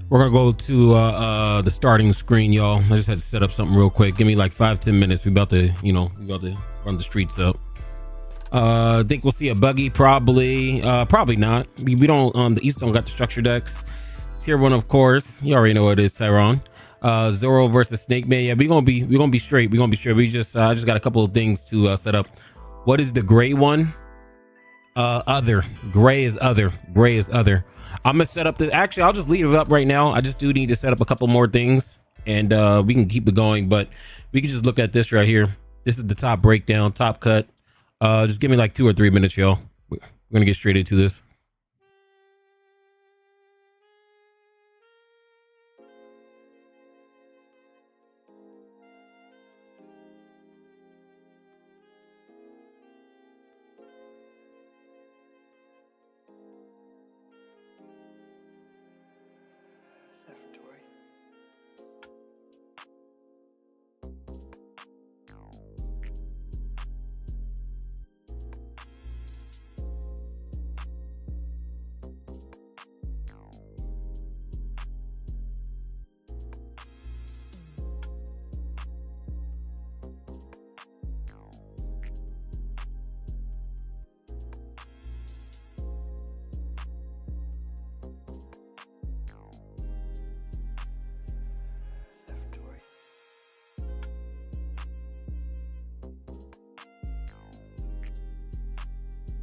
We're gonna go to the starting screen, y'all. I just had to set up something real quick. Give me like 5-10 minutes. We about to, we about to run the streets up. I think we'll see a buggy, probably not. We don't the East don't got the structure decks. Tier 1, of course. You already know what it is, Tyron. Zoro versus Snake Man. Yeah, we're gonna be straight. We just I just got a couple of things to set up. What is the gray one? Other. Gray is other. I'm gonna set up actually I'll just leave it up right now. I just do need to set up a couple more things, and we can keep it going, but we can just look at this right here. This is the top breakdown, top cut. Just give me like 2 or 3 minutes, y'all. We're gonna get straight into this.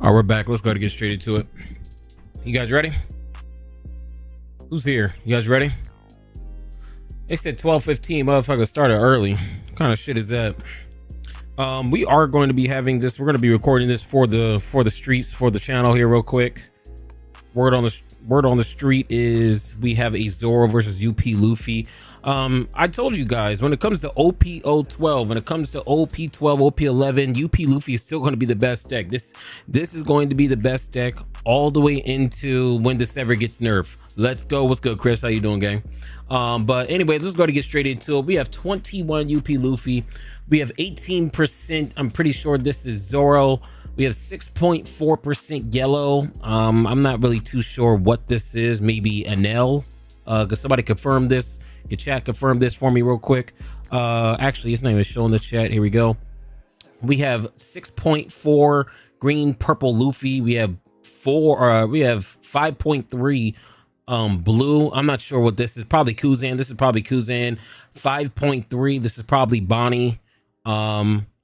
All right, we're back. Let's go ahead and get straight into it. You guys ready? Who's here? You guys ready? They said 12:15. Motherfucker started early. What kind of shit is that? We are going to be having this. We're going to be recording this for the streets, for the channel here real quick. Word on the street is we have a Zoro versus UP Luffy. I told you guys, when it comes to OP12, when it comes to OP12, OP11, UP Luffy is still going to be the best deck. This is going to be the best deck all the way into when this ever gets nerfed. Let's go. What's good, Chris? How you doing, gang? But anyway, let's go to get straight into it. We have 21 UP Luffy. We have 18%. I'm pretty sure this is Zoro. We have 6.4% yellow. I'm not really too sure what this is. Maybe an L. Because somebody confirm this. Your chat confirm this for me real quick. Actually, it's not even showing the chat. Here we go. We have 6.4 green, purple Luffy. We have 5.3 blue. I'm not sure what this is. Probably Kuzan. This is probably Kuzan. 5.3. This is probably Bonnie.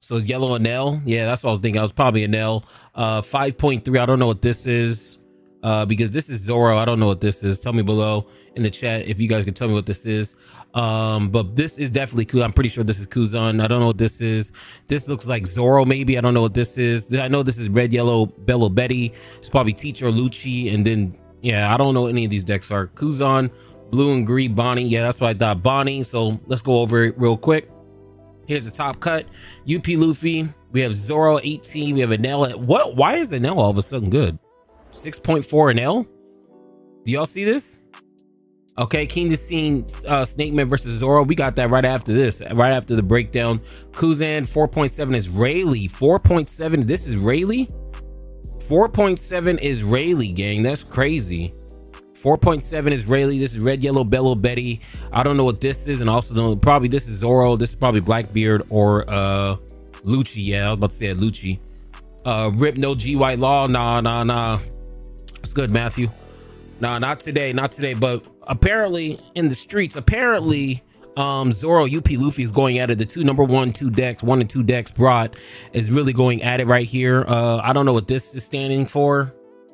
So it's yellow and L. Yeah, that's what I was thinking. I was probably an L. 5.3. I don't know what this is. Because this is Zoro. I don't know what this is. Tell me below in the chat if you guys can tell me what this is. But this is definitely cool. I'm pretty sure this is Kuzan. I don't know what this is. This looks like Zoro, maybe. I don't know what this is. I know this is red, yellow, Bello Betty. It's probably Teacher or Lucci. And then, yeah, I don't know what any of these decks are. Kuzan, blue and green, Bonnie. Yeah, that's what I thought. Bonnie. So let's go over it real quick. Here's the top cut. UP Luffy. We have Zoro 18. We have an L. What? Why is an L all of a sudden good? 6.4 an L. Do y'all see this? Okay, keen to see Snake Man versus Zoro. We got that right after this, right after the breakdown. Kuzan 4.7 is Rayleigh. 4.7. This is Rayleigh. 4.7 is Rayleigh, gang. That's crazy. 4.7 is Rayleigh. This is red, yellow, Bello Betty. I don't know what this is, and also don't, probably this is Zoro. This is probably Blackbeard or Lucci. Yeah, I was about to say Lucci. Rip no G White Law. Nah. It's good, Matthew. Nah, not today, but apparently in the streets, Zoro UP Luffy is going at it. The one and two decks brought is really going at it right here. I don't know what this is standing for,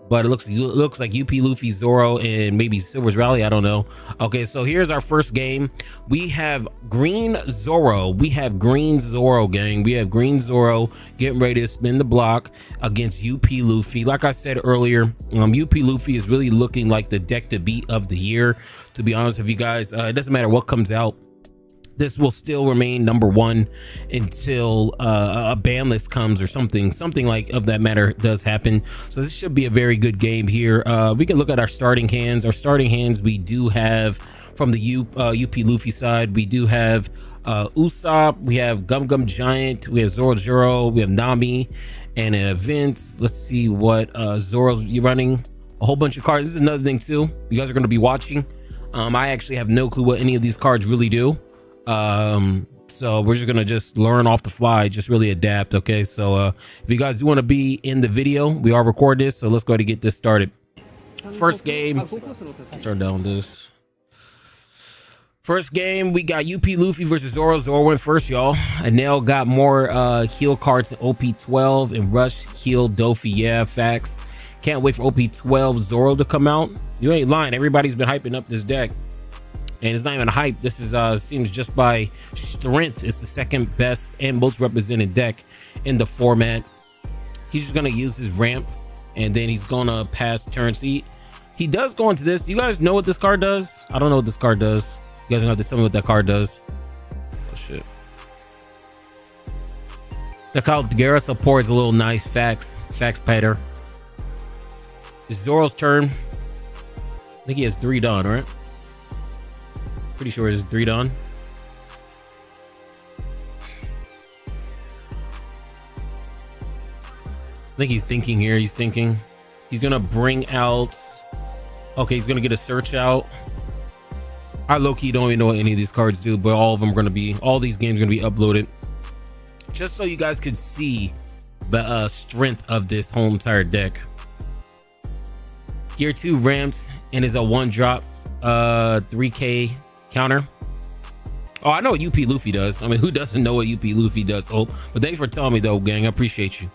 but it looks like UP Luffy, Zoro, and maybe Silver's Rally. I don't know. Okay, so here's our first game. We have green Zoro. We have green Zoro, gang. We have green Zoro getting ready to spin the block against UP Luffy. Like I said earlier, UP Luffy is really looking like the deck to beat of the year. To be honest with you guys, it doesn't matter what comes out. This will still remain #1 until a ban list comes or something like of that matter does happen. So this should be a very good game here. We can look at our starting hands. We do have from the UP Luffy side, we do have Usopp, we have Gum Gum Giant, we have Zoro, we have Nami, and events. Let's see what Zoro's running. A whole bunch of cards. This is another thing too. You guys are going to be watching. I actually have no clue what any of these cards really do. So we're just gonna learn off the fly, just really adapt. Okay, so if you guys do want to be in the video, we are recording this, so let's go ahead and get this started. First game, turn down this. First game, we got UP Luffy versus Zoro. Zoro went first, y'all. Anel got more heal cards than OP12 and Rush heal Dofi. Yeah, facts. Can't wait for OP12 Zoro to come out. You ain't lying. Everybody's been hyping up this deck. And it's not even a hype. This is seems just by strength. It's the second best and most represented deck in the format. He's just gonna use his ramp and then he's gonna pass turns. He does go into this. You guys know what this card does? I don't know what this card does. You guys gonna have to tell me what that card does. Oh shit. Look how Gara supports a little nice. Facts patter. It's Zoro's turn. I think he has 3 done, right? Pretty sure it's 3 done. I think he's thinking here. He's thinking. He's gonna bring out. Okay, he's gonna get a search out. I low-key don't even know what any of these cards do, but all of them are gonna be. All these games are gonna be uploaded, just so you guys could see the strength of this whole entire deck. Gear 2 ramps and is a 1-drop 3k counter. Oh, I know what UP Luffy does. I mean, who doesn't know what UP Luffy does? Oh, but thanks for telling me though, gang. I appreciate you.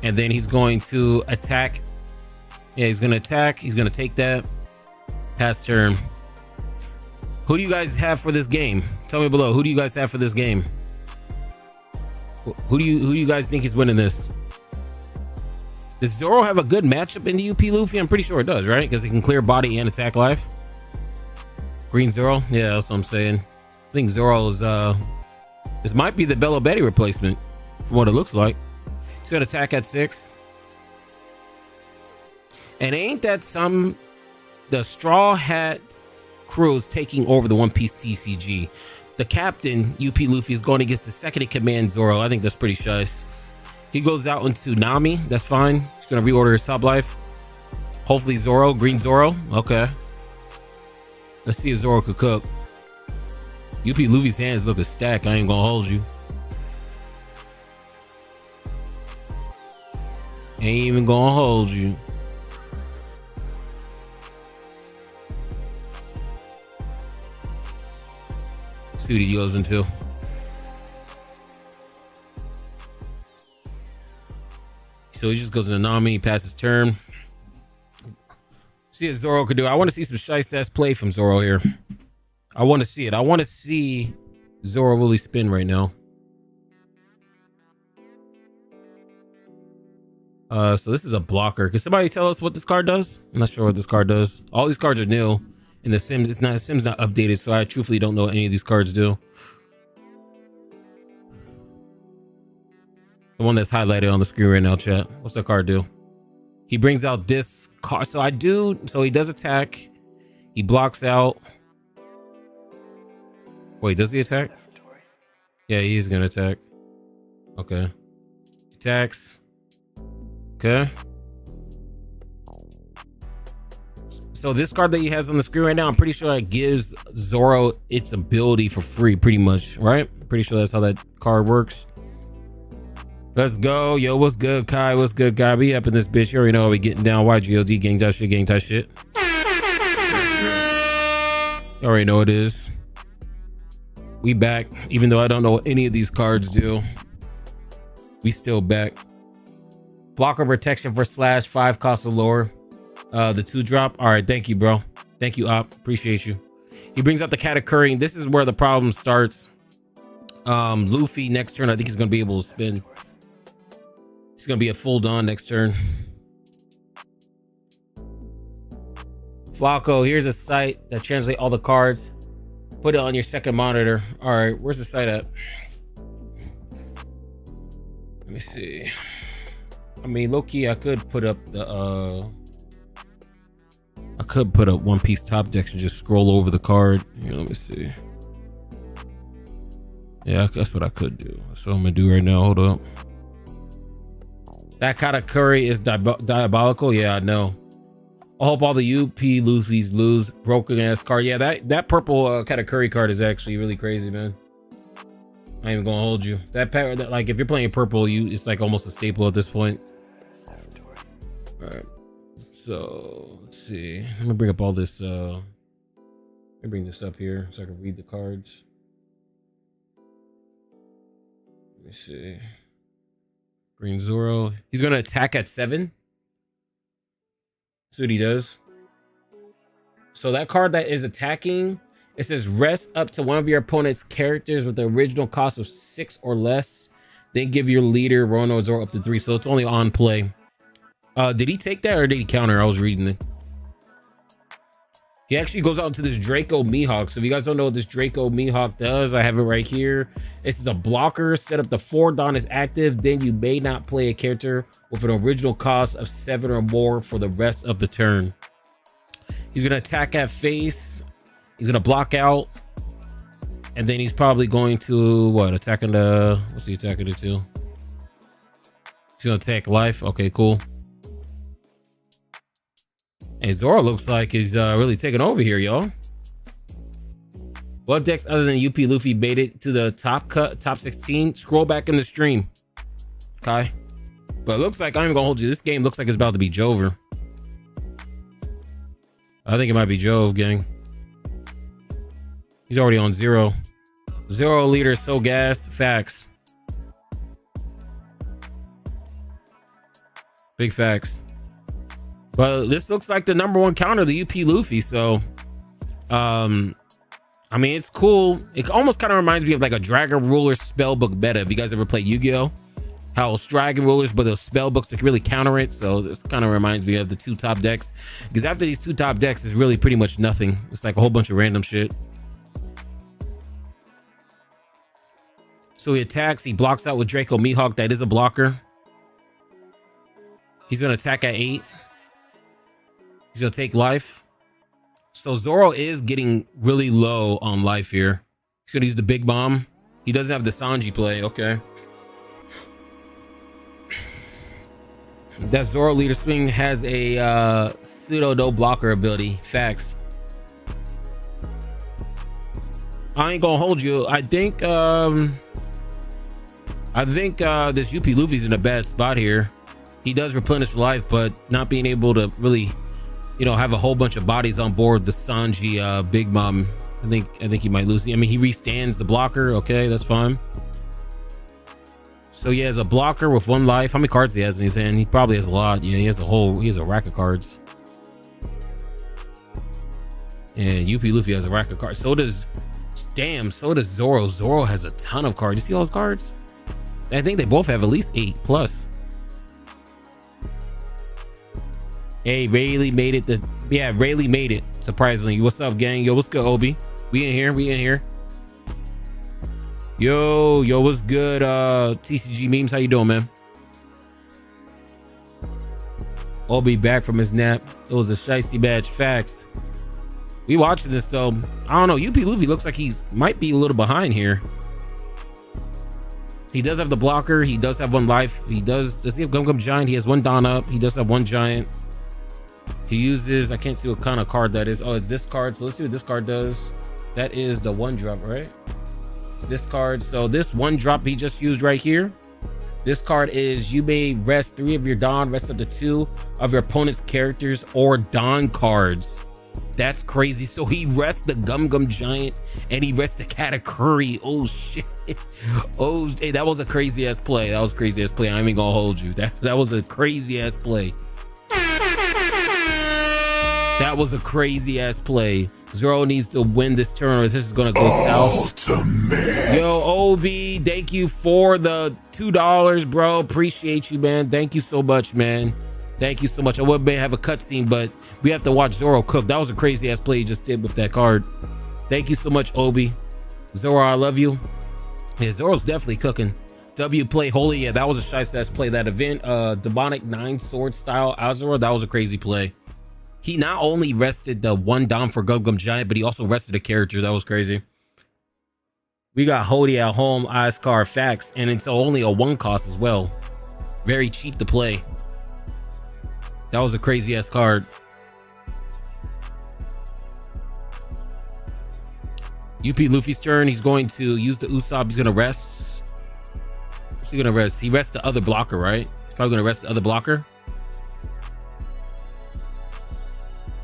And then he's going to attack. Yeah, he's gonna attack. He's gonna take that. Pass turn. Who do you guys have for this game? Tell me below. Who do you guys have for this game? Who do you guys think is winning this? Does Zoro have a good matchup in the UP Luffy? I'm pretty sure it does, right? Because he can clear body and attack life. Green Zoro? Yeah, that's what I'm saying. I think Zoro is this might be the Bello Betty replacement from what it looks like. He's gonna attack at 6. And ain't that the Straw Hat crew is taking over the One Piece TCG. The captain, UP Luffy, is going against the second in command Zoro. I think that's pretty shy. He goes out into Nami. That's fine. He's gonna reorder his top life. Hopefully Zoro, green Zoro. Okay. Let's see if Zoro could cook. UP Luffy's hands look a stack. I ain't gonna hold you. Ain't even gonna hold you. See what he goes into. So he just goes into Nami, passes turn. See what Zoro could do. I want to see some shice-ass play from Zoro here. I want to see it. I want to see Zoro really spin right now. So this is a blocker. Can somebody tell us what this card does? I'm not sure what this card does. All these cards are new in the Sims. Sims not updated, so I truthfully don't know what any of these cards do. The one that's highlighted on the screen right now, chat. What's that card do? He brings out this card. So he does attack. He blocks out. Wait, does he attack? Yeah, he's gonna attack. Okay. Attacks. Okay. So this card that he has on the screen right now, I'm pretty sure it gives Zoro its ability for free, pretty much, right? Pretty sure that's how that card works. Let's go. Yo, what's good, Kai? What's good, Kai? We up in this bitch. You already know how we getting down. YGOD, gang type shit, gang type shit. You already know what it is. We back, even though I don't know what any of these cards do. We still back. Blocker protection for /5 cost of lower. The 2-drop. All right, thank you, bro. Thank you, Op. Appreciate you. He brings out the Katakuri. This is where the problem starts. Luffy next turn, I think he's gonna be able to spin. He's gonna be a full Dawn next turn. Flacco, here's a site that translates all the cards. Put it on your second monitor. All right, where's the site at? Let me see. I mean, low-key, I could put up the I could put up One Piece top decks and just scroll over the card. Here, let me see. Yeah, that's what I could do. That's what I'm gonna do right now. Hold up. That Katakuri is diabolical. Yeah, I know. I hope all the UP Luffy's lose. Broken ass card. Yeah, that purple Katakuri card is actually really crazy, man. I ain't even gonna hold you. That like if you're playing purple, it's like almost a staple at this point. All right. So let's see. I'm gonna bring up all this. Let me bring this up here so I can read the cards. Let me see. Green Zoro. He's gonna attack at 7. See what he does. So that card that is attacking, it says rest up to one of your opponent's characters with the original cost of 6 or less. Then give your leader Rono or Zoro up to 3. So it's only on play. Did he take that or did he counter? I was reading it. He actually goes out to this Draco Mihawk. So if you guys don't know what this Draco Mihawk does, I have it right here. This is a blocker. Set up the 4 Dawn is active. Then you may not play a character with an original cost of 7 or more for the rest of the turn. He's gonna attack at face. He's gonna block out, and then he's probably going to what? Attacking the what's he attacking it to? He's gonna attack life. Okay, cool. And Zoro looks like he's really taking over here, y'all. What decks other than UP Luffy made it to the top 16? Scroll back in the stream. Okay. But it looks like, I'm even gonna hold you. This game looks like it's about to be Jover. I think it might be Jove, gang. He's already on 0. Zoro leader, so gas. Facts. Big facts. But this looks like the #1 counter, the UP Luffy. So, I mean, it's cool. It almost kind of reminds me of like a Dragon Ruler spellbook meta. If you guys ever played Yu-Gi-Oh, how it's Dragon Rulers, but those spellbooks that can really counter it. So this kind of reminds me of the 2 top decks. Because after these 2 top decks is really pretty much nothing. It's like a whole bunch of random shit. So he attacks. He blocks out with Draco Mihawk. That is a blocker. He's gonna attack at 8. He's gonna take life. So Zoro is getting really low on life here. He's gonna use the big bomb. He doesn't have the Sanji play. Okay. That Zoro leader swing has a pseudo no blocker ability. Facts. I ain't gonna hold you. I think this UP Luffy's in a bad spot here. He does replenish life, but not being able to really, you know, have a whole bunch of bodies on board the Sanji big mom. I think he might lose. I mean, he restands the blocker. Okay, that's fine. So he has a blocker with 1 life. How many cards he has in his hand? He probably has a lot. Yeah, he has a rack of cards. And UP Luffy has a rack of cards. So does Zoro. Zoro has a ton of cards. You see all those cards? I think they both have at least 8 plus. Hey, Rayleigh made it. Rayleigh made it. Surprisingly. What's up, gang? Yo, what's good, Obi? We in here. Yo, what's good? TCG memes, how you doing, man? Obi back from his nap. It was a shiesty badge. Facts. We watching this though. I don't know. UP Luffy looks like might be a little behind here. He does have the blocker. He does have 1 life. Does he have Gum Giant? He has 1 Dawn up. He does have 1 Giant. He uses, I can't see what kind of card that is. Oh, it's this card. So let's see what this card does. That is the 1 drop, right? It's this card. So this 1 drop he just used right here. This card is you may rest 3 of your Dawn, rest up to 2 of your opponent's characters or Dawn cards. That's crazy. So he rests the Gum Giant and he rests the Katakuri. Oh shit. Oh, hey, that was a crazy ass play. I ain't even gonna hold you. That was a crazy ass play. That was a crazy ass play. Zoro needs to win this turn or this is gonna go south. Yo, Obi, thank you for the $2, bro. Appreciate you, man. Thank you so much, man. Thank you so much. I would may have a cutscene, but we have to watch Zoro cook. That was a crazy ass play he just did with that card. Thank you so much, Obi. Zoro, I love you. Yeah, Zoro's definitely cooking. W play holy. Yeah, that was a shiesty ass play. That event, demonic 9 sword style Azura, that was a crazy play. He not only rested the 1 Dom for Gum Giant, but he also rested a character. That was crazy. We got Hody at home, Iskar, facts, and it's only a 1 cost as well. Very cheap to play. That was a crazy ass card. UP Luffy's turn. He's going to use the Usopp. He's gonna rest. What's he gonna rest? He rests the other blocker, right? He's probably gonna rest the other blocker.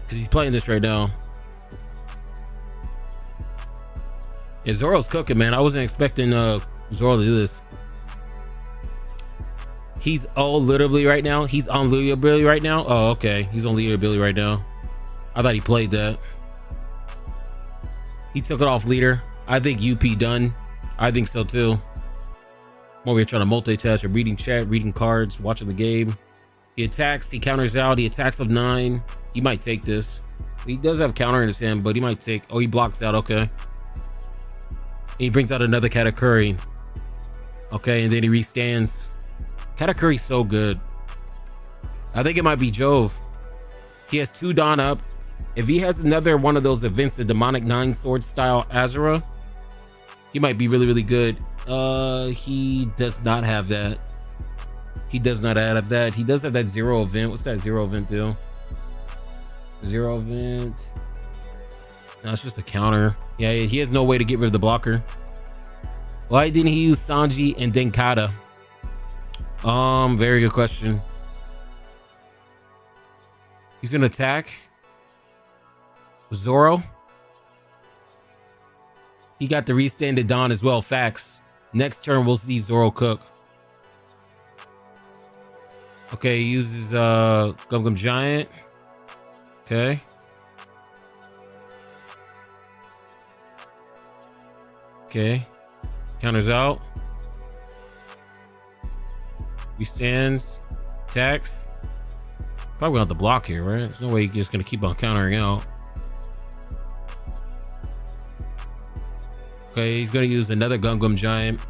Because he's playing this right now. Yeah, Zoro's cooking, man. I wasn't expecting Zoro to do this. He's leader ability right now. He's on leader ability right now. Oh, okay. He's on leader ability right now. I thought he played that. He took it off leader. I think UP done. I think so too. I'm over here trying to multitask or reading chat, reading cards, watching the game. He attacks, he counters out, he attacks up 9. He might take this. He does have counter in his hand, but he might take. Oh, he blocks out. Okay. He brings out another Katakuri. Okay, and then he restands. Katakuri's so good. I think it might be Jove. He has 2 Dawn up. If he has another one of those events, the Demonic 9 Sword style Azura, he might be really, really good. He does not have that. He does not have that. He does have that Zero event. What's that Zero event do? Zero event. No, it's just a counter. Yeah, he has no way to get rid of the blocker. Why didn't he use Sanji and then Kata? Very good question. He's gonna attack Zoro. He got the restand Dawn as well. Facts. Next turn we'll see Zoro cook. Okay, he uses Gum Giant. Okay. Okay. Counters out. Restands. Attacks. Probably gonna have to block here, right? There's no way he's just gonna keep on countering out. Okay, he's gonna use another Gum Giant.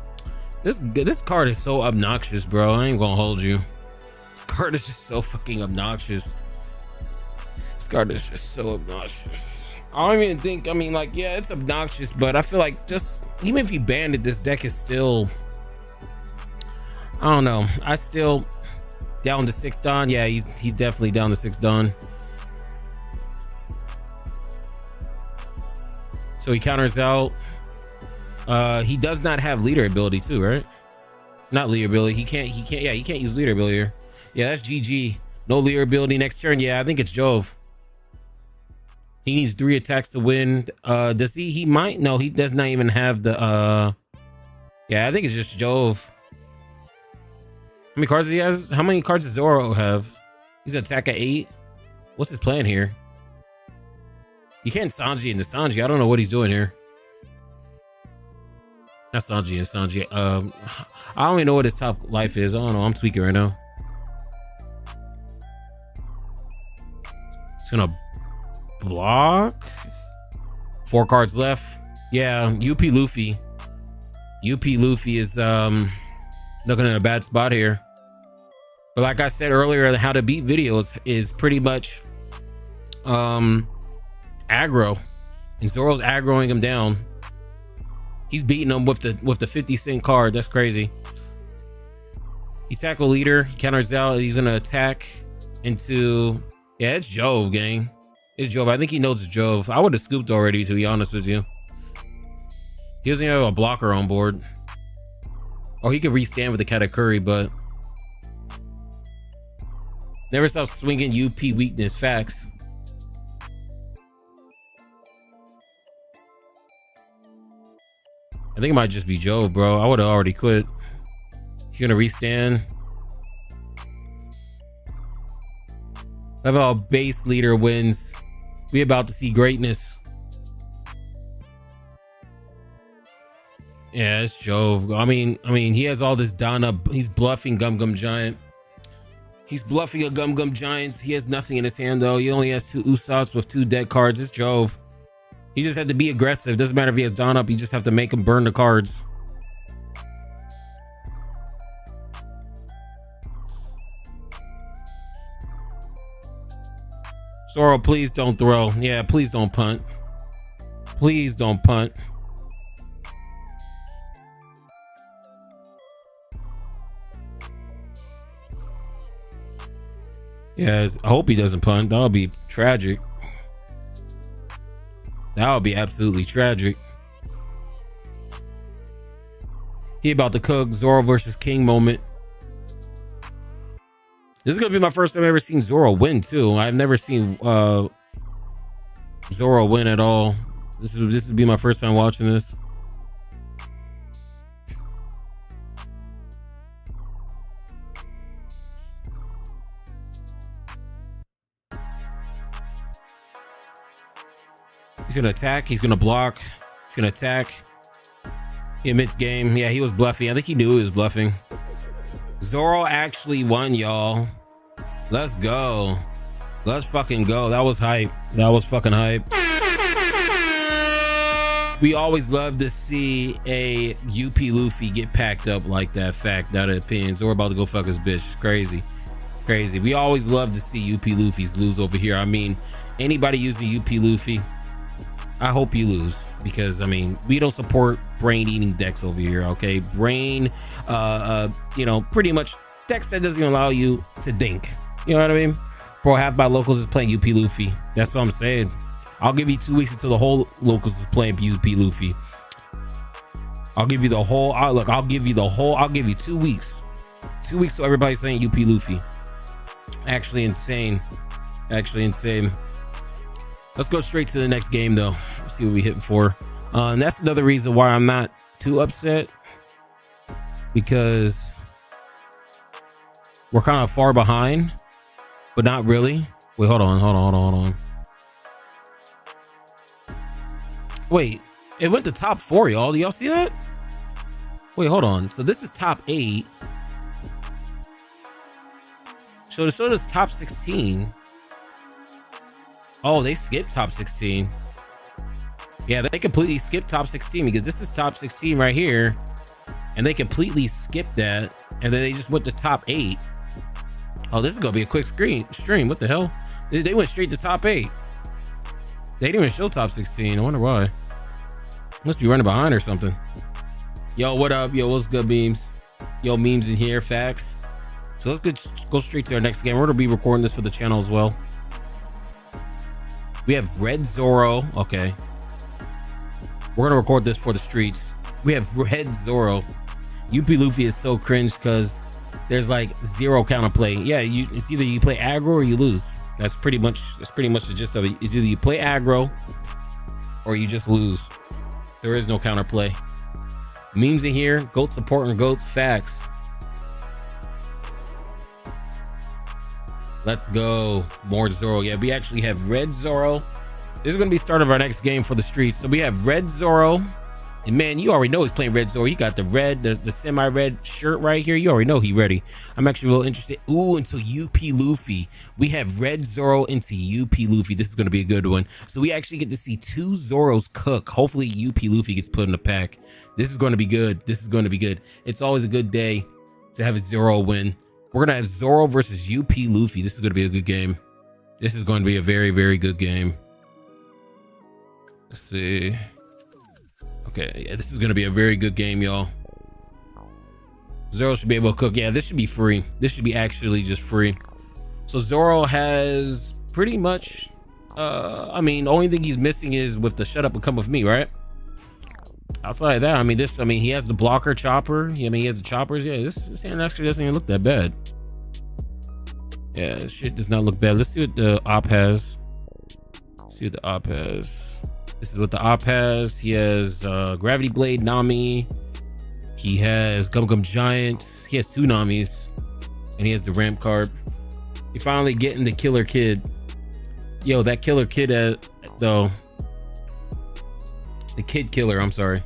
This card is so obnoxious, bro. I ain't gonna hold you. This card is just so fucking obnoxious. This card is just so obnoxious. I don't even think, I mean, like, yeah, it's obnoxious, but I feel like just, even if you banned it, this deck is still, I don't know. I still, down to 6 Dawn. Yeah, he's definitely down to 6 Dawn. So he counters out. He does not have leader ability too, right? Not leader ability. He can't use leader ability here. Yeah, that's GG. No leader ability next turn. Yeah, I think it's Jove. He needs 3 attacks to win. Does he might, no, he does not even have the yeah, I think it's just Jove. How many cards does he has? How many cards does Zoro have? He's gonna attack at 8. What's his plan here? You can't Sanji into Sanji. I don't know what he's doing here. Not Sanji and Sanji. I don't even know what his top life is. I don't know. I'm tweaking right now. He's gonna block. 4 cards left. Yeah, UP Luffy. UP Luffy is looking in a bad spot here. But like I said earlier, the how to beat videos is pretty much aggro. And Zoro's aggroing him down. He's beating him with the 50-cent card. That's crazy. He tackle leader. He counters out. He's gonna attack into, yeah, it's Jove, gang. It's Jove. I think he knows it's Jove. I would have scooped already, to be honest with you. He doesn't have a blocker on board. Oh, he could restand with the Katakuri, but never stop swinging UP weakness. Facts. I think it might just be Joe, bro. I would have already quit. He's gonna restand. Level base leader wins. We about to see greatness. Yeah, it's Jove. I mean, he has all this Dawn up. He's bluffing Gum Giant. He's bluffing a Gum Giants. He has nothing in his hand though. He only has 2 Usopps with 2 dead cards. It's Jove. He just had to be aggressive. Doesn't matter if he has Dawn up. You just have to make him burn the cards. Zoro, please don't throw. Yeah, please don't punt. Please don't punt. Yeah, I hope he doesn't punt. That would be tragic. That would be absolutely tragic. He about to cook. Zoro versus King moment. This is gonna be my first time ever seeing Zoro win too. I've never seen Zoro win at all. This would be my first time watching this. He's gonna attack. He's gonna block. He's gonna attack. He admits game. Yeah, he was bluffing. I think he knew he was bluffing. Zoro actually won, y'all. Let's go. Let's fucking go. That was hype. That was fucking hype. We always love to see a UP Luffy get packed up like that. Fact, not an opinion. Zoro about to go fuck his bitch. It's crazy. Crazy. We always love to see UP Luffy's lose over here. I mean, anybody using UP Luffy, I hope you lose, because I mean, we don't support brain eating decks over here. Okay, brain you know, pretty much decks that doesn't allow you to think. You know what I mean? Bro, half my locals is playing UP Luffy. That's what I'm saying. I'll give you 2 weeks until the whole locals is playing UP Luffy. I'll give you the whole look. I'll give you 2 weeks. 2 weeks so everybody's saying UP Luffy. Actually insane. Actually insane. Let's go straight to the next game though. Let's see what we hitting for. And that's another reason why I'm not too upset, because we're kind of far behind, but not really. Wait, hold on. Wait, it went to top 4, y'all. Do y'all see that? Wait, hold on. So this is top 8. So to show this top 16. Oh, they skipped top 16. Yeah, they completely skipped top 16, because this is top 16 right here, and they completely skipped that, and then they just went to top 8. Oh, this is gonna be a quick stream. What the hell? They went straight to top 8. They didn't even show top 16. I wonder why. Must be running behind or something. Yo, what up? Yo, what's good, memes? Yo, memes in here, facts. So let's go straight to our next game. We're gonna be recording this for the channel as well. We have Red Zoro. Okay. We're gonna record this for the streets. We have Red Zoro. UP Luffy is so cringe because there's like 0 counterplay. Yeah, it's either you play aggro or you lose. That's pretty much the gist of it. It's either you play aggro or you just lose. There is no counterplay. Memes in here. Goats supporting goats. Facts. Let's go. More Zoro. Yeah, we actually have Red Zoro. This is going to be the start of our next game for the streets. So we have Red Zoro. And man, you already know he's playing Red Zoro. He got the red, the semi-red shirt right here. You already know he ready. I'm actually real interested. Ooh, into UP Luffy. We have Red Zoro into UP Luffy. This is going to be a good one. So we actually get to see 2 Zoros cook. Hopefully UP Luffy gets put in the pack. This is going to be good. This is going to be good. It's always a good day to have a Zoro win. We're going to have Zoro versus UP Luffy. This is going to be a good game. This is going to be a very, very good game. Let's see. Okay, yeah, this is going to be a very good game, y'all. Zoro should be able to cook. Yeah, this should be free. This should be actually just free. So Zoro has pretty much, I mean, the only thing he's missing is with the shut up and come with me, right? Outside of that, I mean, he has the blocker chopper. I mean, he has the choppers. Yeah, this hand actually doesn't even look that bad. Yeah, this shit does not look bad. Let's see what the op has. Let's see what the op has. This is what the op has. He has Gravity Blade Nami. He has Gum Gum Giant. He has 2 Namis. And he has the ramp card. He finally getting the Killer Kid. Yo, that Killer Kid though. The Kid Killer, I'm sorry.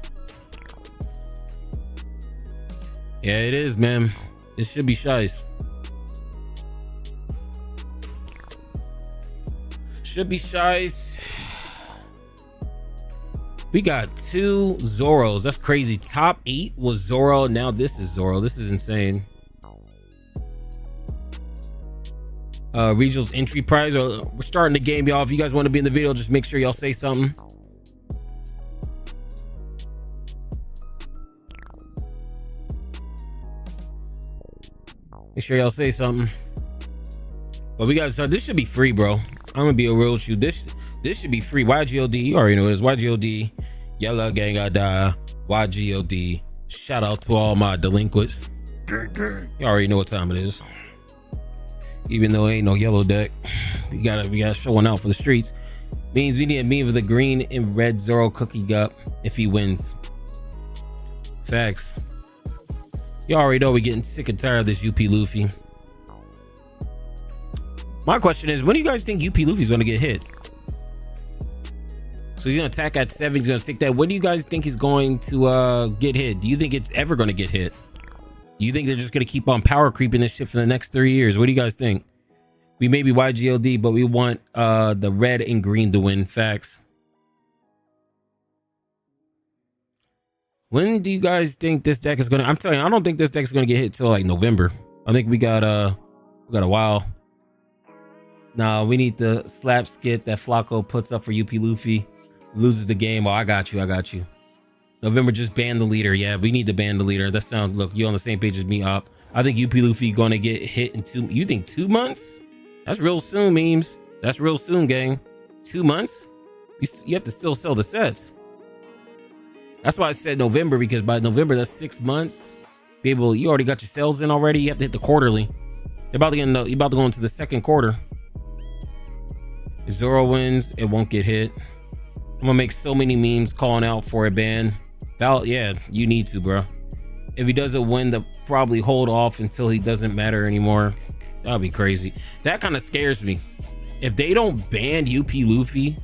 Yeah, it is, man. It should be shice. Should be shice. We got 2 Zoros. That's crazy. Top 8 was Zoro. Now this is Zoro. This is insane. Regionals entry prize. We're starting the game, y'all. If you guys want to be in the video, just make sure y'all say something. Make sure y'all say something. But we got to start. This should be free, bro. I'm gonna be a real with you. This should be free. YGOD. You already know what it is. YGOD. Yellow gang I die. YGOD. Shout out to all my delinquents. You already know what time it is. Even though it ain't no yellow deck, we gotta show one out for the streets. Means we need a meme with a green and red Zoro cookie gut if he wins. Facts. You already know we're getting sick and tired of this UP Luffy. My question is, when do you guys think UP Luffy's gonna get hit? So he's gonna attack at 7, he's gonna take that. When do you guys think he's going to get hit? Do you think it's ever gonna get hit? Do you think they're just gonna keep on power creeping this shit for the next 3 years? What do you guys think? We may be YGLD, but we want the red and green to win. Facts. When do you guys think this deck is gonna? I'm telling you, I don't think this deck is gonna get hit till like November. I think we got a while. Nah, we need the slap skit that Flacco puts up for UP Luffy. Loses the game. Oh, I got you. November, just ban the leader. Yeah, we need to ban the leader. That sounds, look, you're on the same page as me, Op. I think UP Luffy gonna get hit in 2. You think 2 months? That's real soon, memes. That's real soon, gang. 2 months? You have to still sell the sets. That's why I said November, because by November, that's 6 months. People, you already got your sales in already. You have to hit the quarterly. You're about to go into the second quarter. If Zoro wins, it won't get hit. I'm gonna make so many memes calling out for a ban. Yeah, you need to, bro. If he doesn't win, they'll probably hold off until he doesn't matter anymore. That'll be crazy. That kind of scares me. If they don't ban UP Luffy,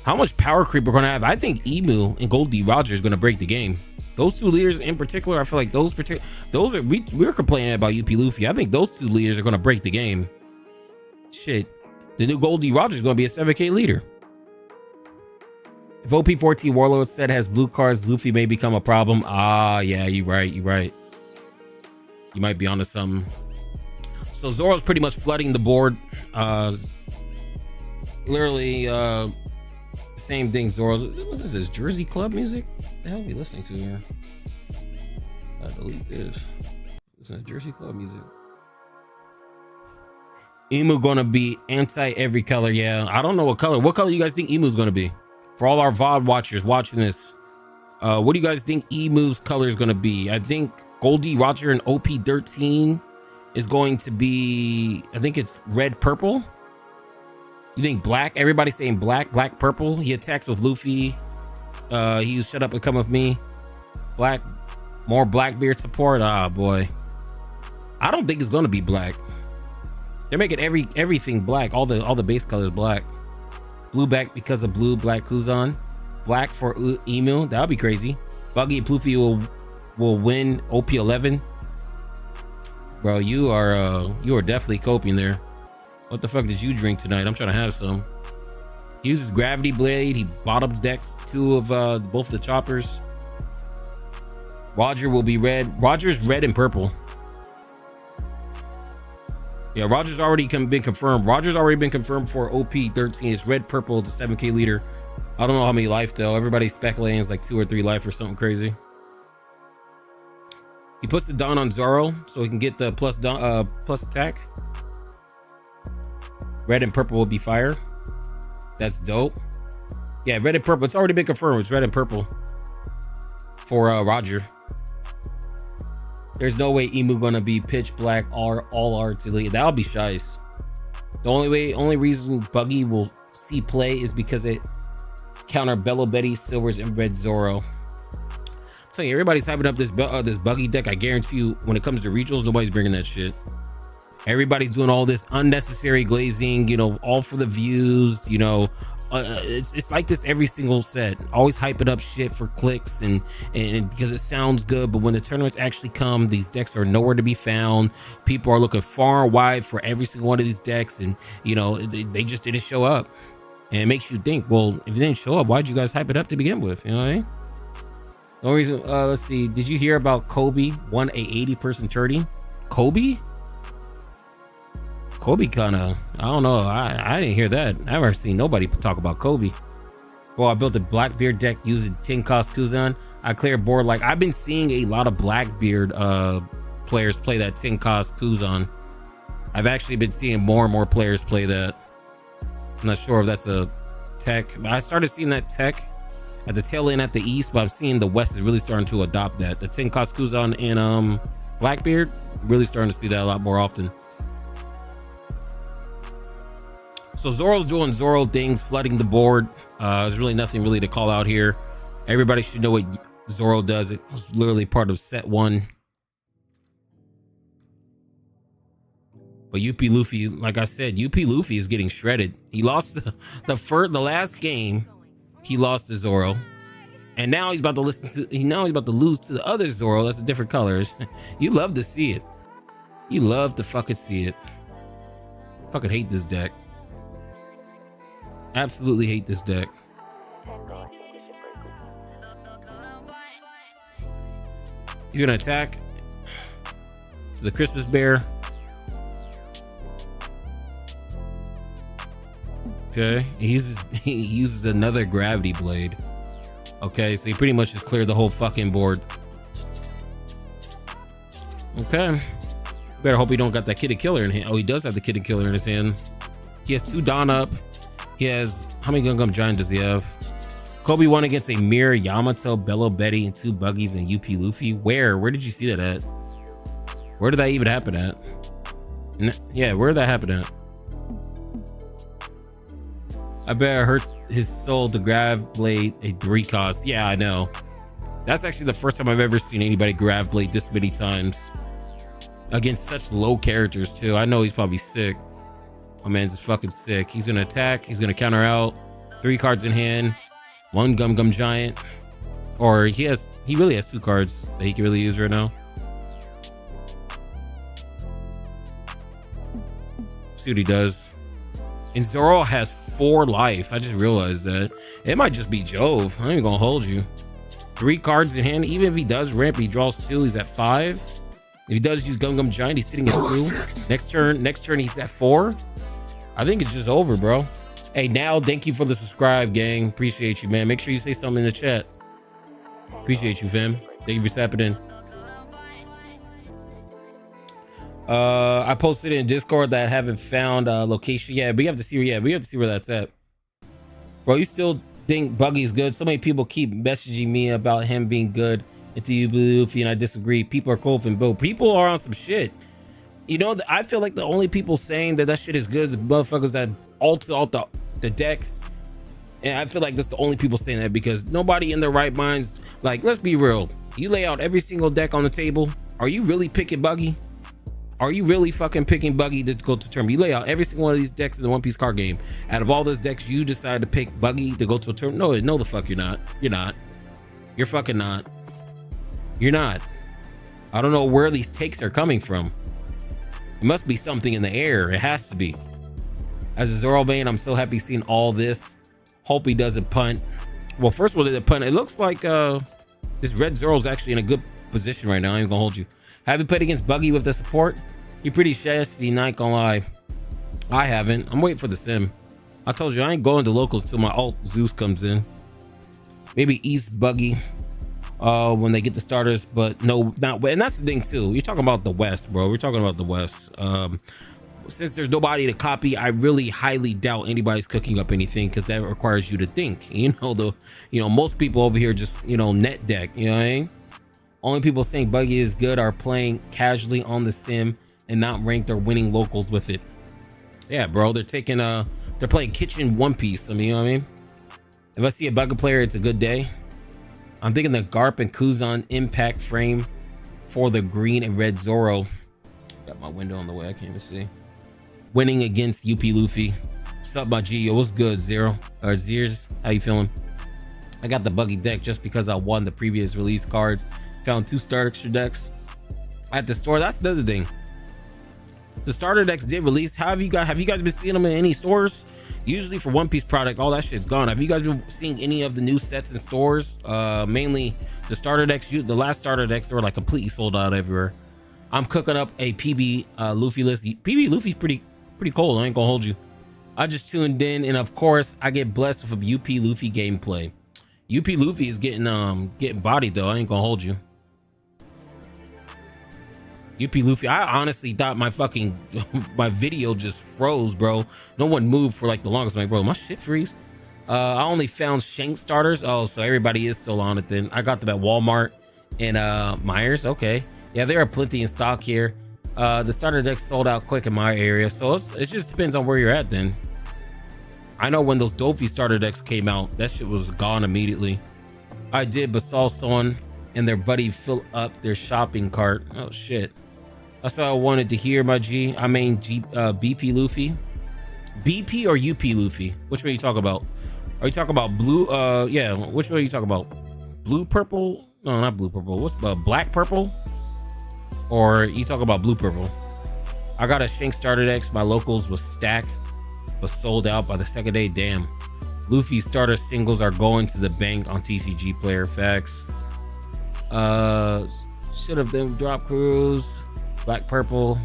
how much power creep we're gonna have? I think Emu and Gold D. Roger is gonna break the game. Those 2 leaders in particular, I feel like we're complaining about UP Luffy. I think those 2 leaders are gonna break the game. Shit. The new Gold D. Roger is gonna be a 7K leader. If OP14 Warlord set has blue cards, Luffy may become a problem. Ah, yeah, you're right. You might be onto something. So Zoro's pretty much flooding the board. Literally, same thing. Zoro's. What is this? Jersey Club music? What the hell are we listening to here? Gotta delete this. This is Jersey Club music. Emu gonna be anti every color. Yeah, I don't know what color. What color you guys think Emu's gonna be? For all our VOD watchers watching this, what do you guys think Emu's color is gonna be? I think Goldie Roger and OP13 is going to be, I think it's red purple. You think black? Everybody's saying black purple. He attacks with Luffy. He was shut up and come with me. Black, more Blackbeard support. Ah, boy. I don't think it's gonna be black. They're making everything black. All the base colors black. Blue back because of blue, black Kuzan. Black for Emu. That would be crazy. Buggy and Poofy will win OP11. Bro, you are definitely coping there. What the fuck did you drink tonight? I'm trying to have some. He uses Gravity Blade. He bottoms decks 2 of both the choppers. Roger will be red. Roger's red and purple. Yeah, Roger's already been confirmed. Roger's already been confirmed for OP13. It's red, purple, the 7K leader. I don't know how many life though. Everybody's speculating it's like 2 or 3 life or something crazy. He puts the Dawn on Zoro so he can get the plus attack. Red and purple will be fire. That's dope. Yeah, red and purple. It's already been confirmed. It's red and purple for Roger. There's no way Emu gonna be pitch black or all art elite. That'll be shice. The only reason Buggy will see play is because it counter Bello Betty, Silvers, and Red Zoro. I'm telling you, everybody's hyping up this Buggy deck. I guarantee you, when it comes to regionals, nobody's bringing that shit. Everybody's doing all this unnecessary glazing, you know, all for the views, you know. It's like this every single set. Always hyping up shit for clicks and because it sounds good, but when the tournaments actually come, these decks are nowhere to be found. People are looking far and wide for every single one of these decks, and you know they just didn't show up. And it makes you think, well, if it didn't show up, why'd you guys hype it up to begin with? You know what I mean? The only reason, let's see, did you hear about Kobe won a 80-person tourney? Kobe kind of, I don't know. I didn't hear that. I've never seen nobody talk about Kobe. Well, I built a Blackbeard deck using 10 cost Kuzan. I cleared board. Like, I've been seeing a lot of Blackbeard players play that 10 cost Kuzan. I've actually been seeing more and more players play that. I'm not sure if that's a tech. I started seeing that tech at the tail end at the east, but I'm seeing the west is really starting to adopt that. The Tenkatsu and Blackbeard, really starting to see that a lot more often. So Zoro's doing Zoro things, flooding the board. There's really nothing really to call out here. Everybody should know what Zoro does. It was literally part of set 1. But UP Luffy, like I said, UP Luffy is getting shredded. He lost the last game. He lost to Zoro, and now he's about to lose to the other Zoro. That's a different colors. You love to see it. You love to fucking see it. Fucking hate this deck. Absolutely hate this deck. He's gonna attack to the Christmas bear. Okay, he uses another gravity blade. Okay, so he pretty much just cleared the whole fucking board. Okay, better hope he don't got that Kid Killer in hand. Oh, he does have the Kid Killer in his hand. He has 2 Dawn up. He has, how many Gum Gum Giant does he have? Kobe won against a Mirror, Yamato, Bello Betty, and 2 Buggies and UP Luffy. Where did you see that at? Where did that even happen at? Yeah, where did that happen at? I bet it hurts his soul to grab blade a 3 cost. Yeah, I know. That's actually the first time I've ever seen anybody grab blade this many times against such low characters too. I know he's probably sick. My man's just fucking sick. He's gonna attack. He's gonna counter out. 3 cards in hand. 1 Gum Gum Giant. Or he really has 2 cards that he can really use right now. See what he does. And Zoro has 4 life. I just realized that. It might just be Jove. I ain't gonna hold you. 3 cards in hand. Even if he does ramp, he draws 2. He's at 5. If he does use Gum Gum Giant, he's sitting at 2. Next turn he's at 4. I think it's just over, bro. Hey, now, thank you for the subscribe, gang. Appreciate you, man. Make sure you say something in the chat. Appreciate you, fam. Thank you for tapping in. I posted in Discord that I haven't found location. Yeah, we have to see. Yeah, we have to see where that's at. Bro, you still think Buggy's good? So many people keep messaging me about him being good into you, Luffy, and I disagree. People are cold and bro. People are on some shit. You know, I feel like the only people saying that shit is good is the motherfuckers that alt the deck. And I feel like that's the only people saying that because nobody in their right minds, like, let's be real. You lay out every single deck on the table. Are you really picking Buggy? Are you really fucking picking Buggy to go to tournament? You lay out every single one of these decks in the One Piece card game. Out of all those decks, you decide to pick Buggy to go to a tournament? No, the fuck you're not. You're not. You're fucking not. You're not. I don't know where these takes are coming from. It must be something in the air. It has to be. As a Zoro main, I'm so happy seeing all this. Hope he doesn't punt. Well, first of all, the punt. It looks like this red Zoro's actually in a good position right now. I ain't gonna hold you. Have you played against Buggy with the support? You're pretty chassis, not gonna lie. I haven't. I'm waiting for the sim. I told you I ain't going to locals till my alt Zeus comes in. Maybe East Buggy when they get the starters, but no, not. And that's the thing too. You're talking about the West, bro. We're talking about the West. Since there's nobody to copy, I really highly doubt anybody's cooking up anything because that requires you to think. You know, most people over here just, net deck. You know what I mean? Only people saying Buggy is good are playing casually on the sim and not ranked or winning locals with it. Yeah, bro, they're playing kitchen One Piece. I mean, you know what I mean? If I see a Buggy player, it's a good day. I'm thinking the Garp and Kuzan impact frame for the green and red Zoro. Got my window on the way, I can't even see. Winning against UP Luffy. What's up, my G? Yo, what's good, Zero? Or Zeers? How you feeling? I got the Buggy deck just because I won the previous release cards. Found 2 starter extra decks at the store. That's the other thing. The starter decks did release. How have you guys been seeing them in any stores? Usually for One Piece product, all that shit's gone. Have you guys been seeing any of the new sets in stores? Mainly the starter decks. The last starter decks were like completely sold out everywhere. I'm cooking up a PB Luffy list. PB Luffy's pretty cold. I ain't gonna hold you. I just tuned in, and of course, I get blessed with a UP Luffy gameplay. UP Luffy is getting bodied though. I ain't gonna hold you. UP Luffy, I honestly thought my video just froze, bro. No one moved for like the longest. I'm like, bro, my shit freeze. I only found Shank starters. Oh, so everybody is still on it then. I got them at Walmart and Myers. Okay. Yeah, there are plenty in stock here. The starter decks sold out quick in my area, so it just depends on where you're at then. I know when those Dofi starter decks came out, that shit was gone immediately. I did, but saw someone and their buddy fill up their shopping cart. Oh shit. That's what I wanted to hear, my G. I mean BP Luffy. BP or UP Luffy? Which one are you talking about? Are you talking about blue? Yeah, which one are you talking about? Blue purple? No, not blue purple. What's the black purple? Or you talk about blue purple? I got a Shank starter decks. My locals was stacked, but sold out by the second day. Damn. Luffy starter singles are going to the bank on TCG player. Facts. Should have been drop crews. Black purple.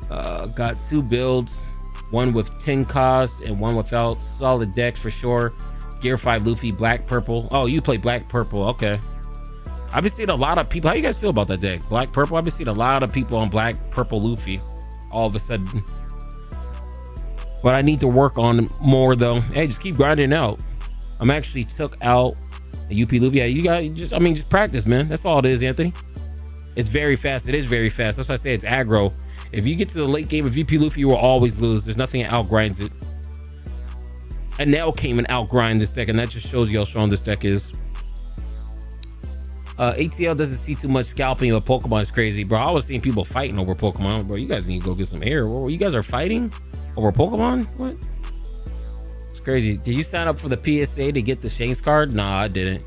Got 2 builds, one with 10 costs and one without. Solid decks for sure. Gear 5 Luffy, black purple. Oh, you play black purple. Okay. I've been seeing a lot of people. How you guys feel about that deck? Black purple. I've been seeing a lot of people on black purple Luffy all of a sudden. But I need to work on more though. Hey, just keep grinding out. I'm actually took out a UP Luffy. Yeah, you got just practice, man. That's all it is, Anthony. It's very fast. It is very fast. That's why I say it's aggro. If you get to the late game of UP Luffy, you will always lose. There's nothing that outgrinds it. And Nail came and outgrind this deck, and that just shows you how strong this deck is. ATL doesn't see too much scalping of Pokemon. Is crazy, bro. I was seeing people fighting over Pokemon, bro. You guys need to go get some air. Well, you guys are fighting over Pokemon? What? It's crazy. Did you sign up for the PSA to get the Shanks card? Nah, I didn't.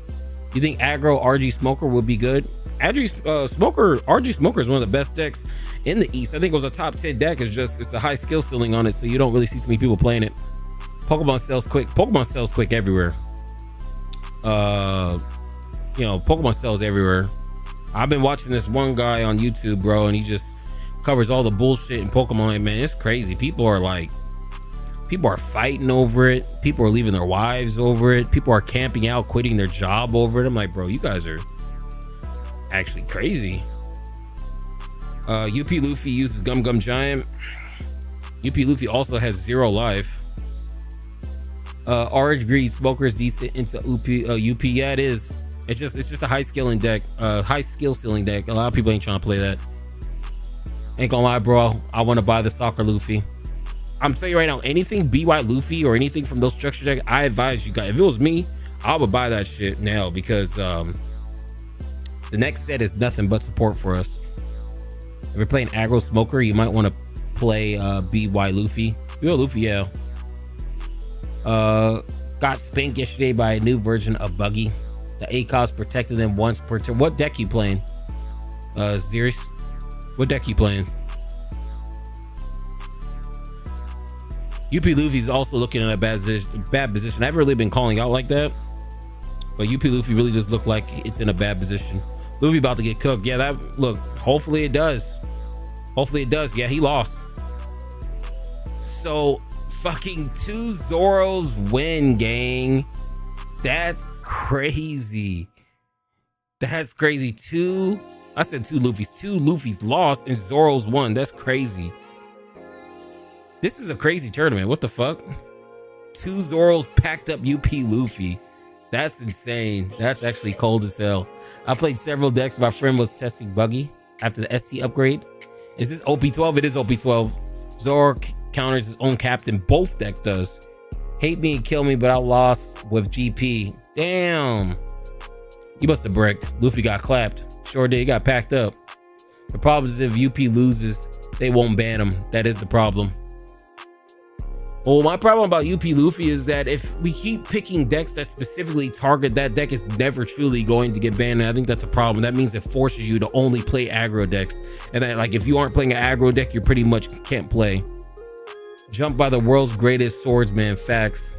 You think aggro RG Smoker would be good? RG Smoker is one of the best decks in the East. I think it was a top 10 deck. It's a high skill ceiling on it, so you don't really see too many people playing it. Pokemon sells quick. Pokemon sells quick everywhere. You know, Pokemon sells everywhere. I've been watching this one guy on YouTube, bro, and he just covers all the bullshit in Pokemon. Man, it's crazy. People are fighting over it. People are leaving their wives over it. People are camping out, quitting their job over it. I'm like, bro, you guys are actually crazy. UP Luffy uses Gum Gum Giant. UP Luffy also has 0 life. Orange Greed Smoker is decent into UP. Yeah, it is. It's just a high skill deck. High skill ceiling deck. A lot of people ain't trying to play that. Ain't gonna lie, bro. I want to buy the Soccer Luffy. I'm telling you right now, anything BY Luffy or anything from those structure decks, I advise you guys. If it was me, I would buy that shit now, because the next set is nothing but support for us. If you're playing aggro Smoker, you might want to play BY Luffy. BY Luffy, yeah. Got spanked yesterday by a new version of Buggy. The ACOS protected them once per turn. What deck you playing? Zeus? What deck you playing? UP Luffy's also looking in a bad position. I haven't really been calling out like that, but UP Luffy really does look like it's in a bad position. Luffy about to get cooked. Yeah, that look. Hopefully it does. Hopefully it does. Yeah, he lost. So fucking 2 Zoros win, gang. That's crazy. That's crazy. I said 2 Luffys. 2 Luffys lost and Zoros won. That's crazy. This is a crazy tournament. What the fuck? 2 Zoros packed up UP Luffy. That's insane. That's actually cold as hell. I played several decks. My friend was testing Buggy after the ST upgrade. Is this OP12? It is OP12. Zoro counters his own captain. Both decks does. Hate me and kill me, but I lost with GP. Damn. You must have bricked. Luffy got clapped. Sure did. He got packed up. The problem is if UP loses, they won't ban him. That is the problem. Well, my problem about UP Luffy is that if we keep picking decks that specifically target that deck, it's never truly going to get banned. And I think that's a problem. That means it forces you to only play aggro decks. And that, like, if you aren't playing an aggro deck, you pretty much can't play. Jump by the world's greatest swordsman. Facts.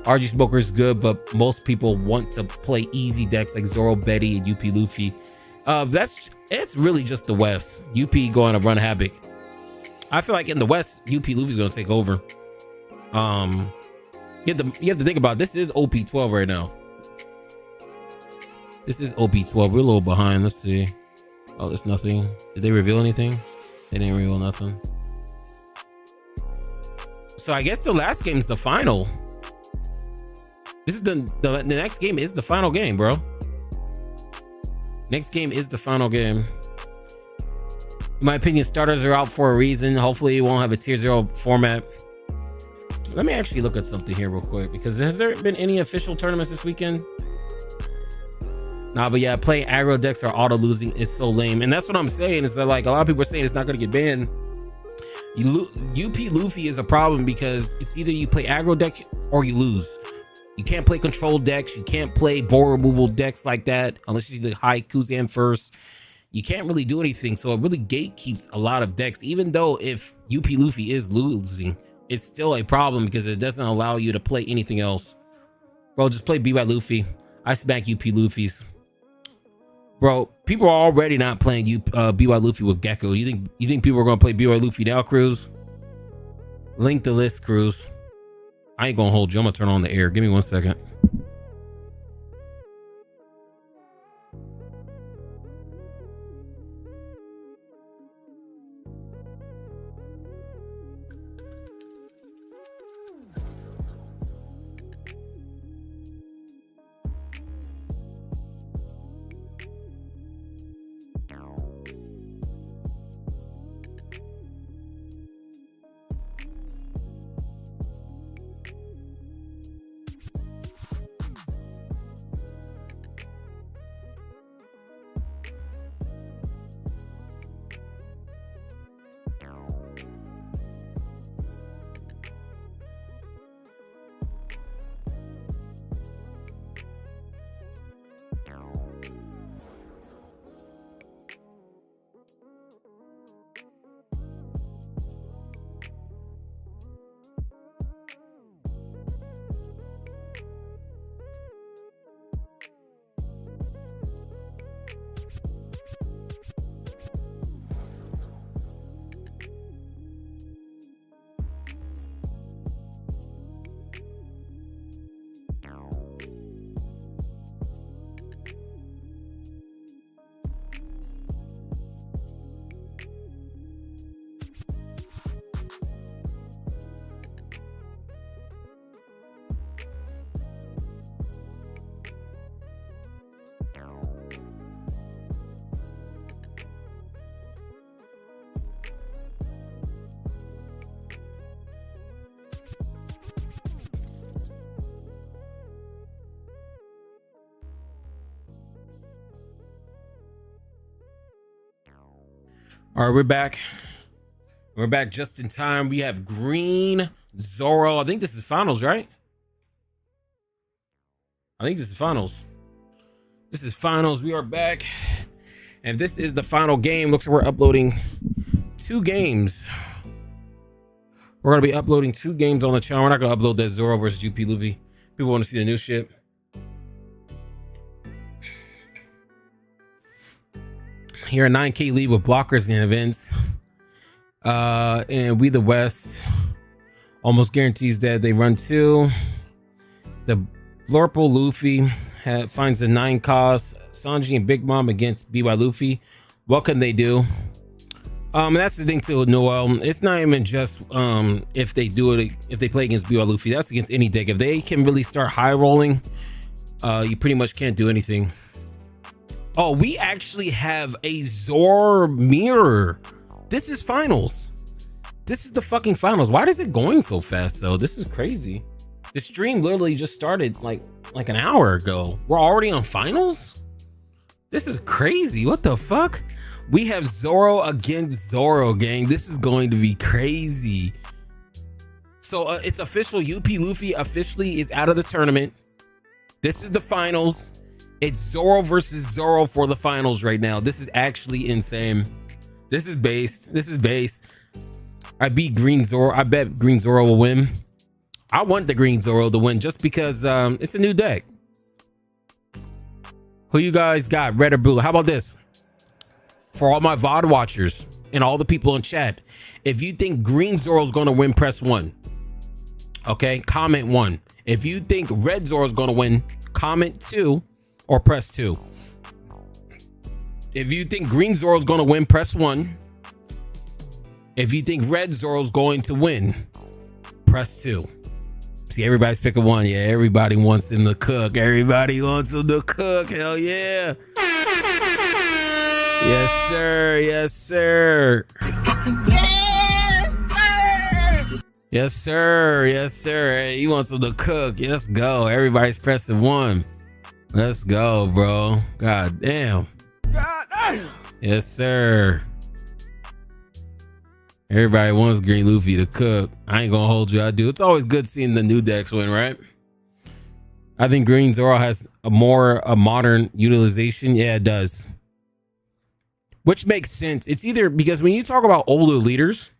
RG Smoker is good, but most people want to play easy decks like Zoro, Betty, and UP Luffy. It's really just the West. UP going to run havoc. I feel like in the West, UP Luffy's going to take over. You have to think about it. This is OP12 right now. This is OP12. We're a little behind. Let's see. Oh, there's nothing. Did they reveal anything? They didn't reveal nothing. So I guess the last game is the final. This is the next game is the final game, bro. Next game is the final game. In my opinion, starters are out for a reason. Hopefully it won't have a tier 0 format. Let me actually look at something here real quick, because has there been any official tournaments this weekend? Nah, but yeah, playing aggro decks or auto losing is so lame. And that's what I'm saying, is that like a lot of people are saying it's not going to get banned. UP Luffy is a problem because it's either you play aggro deck or you lose. You can't play control decks. You can't play board removal decks like that unless you do high Kuzan first. You can't really do anything. So it really gatekeeps a lot of decks. Even though if UP Luffy is losing, it's still a problem because it doesn't allow you to play anything else. Bro, just play BY Luffy. I smack UP Luffy's. Bro, people are already not playing BY Luffy with Gecko. You think people are gonna play BY Luffy now, Cruz? Link the list, Cruz. I ain't gonna hold you. I'm gonna turn on the air. Give me 1 second. All right, we're back. We're back just in time. We have Green Zoro. I think this is finals, right? I think this is finals. This is finals. We are back. And this is the final game. Looks like we're uploading 2 games. We're going to be uploading 2 games on the channel. We're not going to upload that Zoro versus UP Luffy. People want to see the new shit. Here at 9K lead with blockers and events. And We the West almost guarantees that they run 2. The Blurple Luffy finds the 9 cost. Sanji and Big Mom against BY Luffy. What can they do? And that's the thing too, Noel. It's not even just if they do it, if they play against BY Luffy. That's against any deck. If they can really start high rolling, you pretty much can't do anything. Oh, we actually have a Zoro mirror. This is finals. This is the fucking finals. Why is it going so fast though? This is crazy. The stream literally just started like an hour ago. We're already on finals? This is crazy. What the fuck? We have Zoro against Zoro, gang. This is going to be crazy. So it's official. UP Luffy officially is out of the tournament. This is the finals. It's Zoro versus Zoro for the finals right now. This is actually insane. This is based. This is based. I beat Green Zoro. I bet Green Zoro will win. I want the Green Zoro to win just because it's a new deck. Who you guys got, red or blue? How about this? For all my VOD watchers and all the people in chat, if you think Green Zoro is going to win, press 1. Okay, comment 1. If you think Red Zoro is going to win, comment 2 or press 2. If you think Green Zoro is going to win, press 1. If you think Red Zoro is going to win, press 2. See, everybody's picking 1. Yeah, everybody wants him to cook. Everybody wants him to cook. Hell yeah. Yes, sir. Yes, sir. Yes, sir. Yes, sir. Hey, he wants him to cook. Let's go. Everybody's pressing 1. Let's go, bro. God damn. God damn. Yes, sir. Everybody wants Green Luffy to cook. I ain't gonna hold you. I do. It's always good seeing the new decks win, right? I think Green Zoro has a modern utilization. Yeah, it does. Which makes sense. It's either because when you talk about older leaders,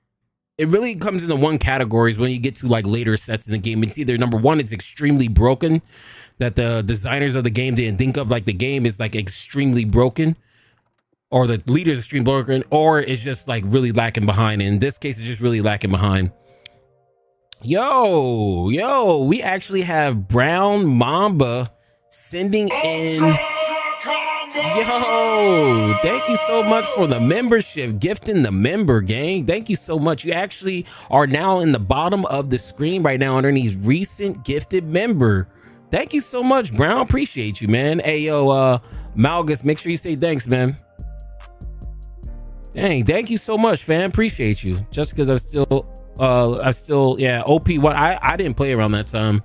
it really comes into one category when you get to like later sets in the game. It's either number one, it's extremely broken, that the designers of the game didn't think of, like the game is like extremely broken, or the leader's extremely broken, or it's just like really lacking behind. In this case, it's just really lacking behind. Yo, we actually have Brown Mamba sending in. Yo, thank you so much for the membership, gifting the member, gang. Thank you so much. You actually are now in the bottom of the screen right now underneath recent gifted member. Thank you so much, Brown. Appreciate you, man. Hey, yo, Malgus, make sure you say thanks, man. Dang, thank you so much, fam. Appreciate you. Just because I'm still, yeah, OP1. I didn't play around that time.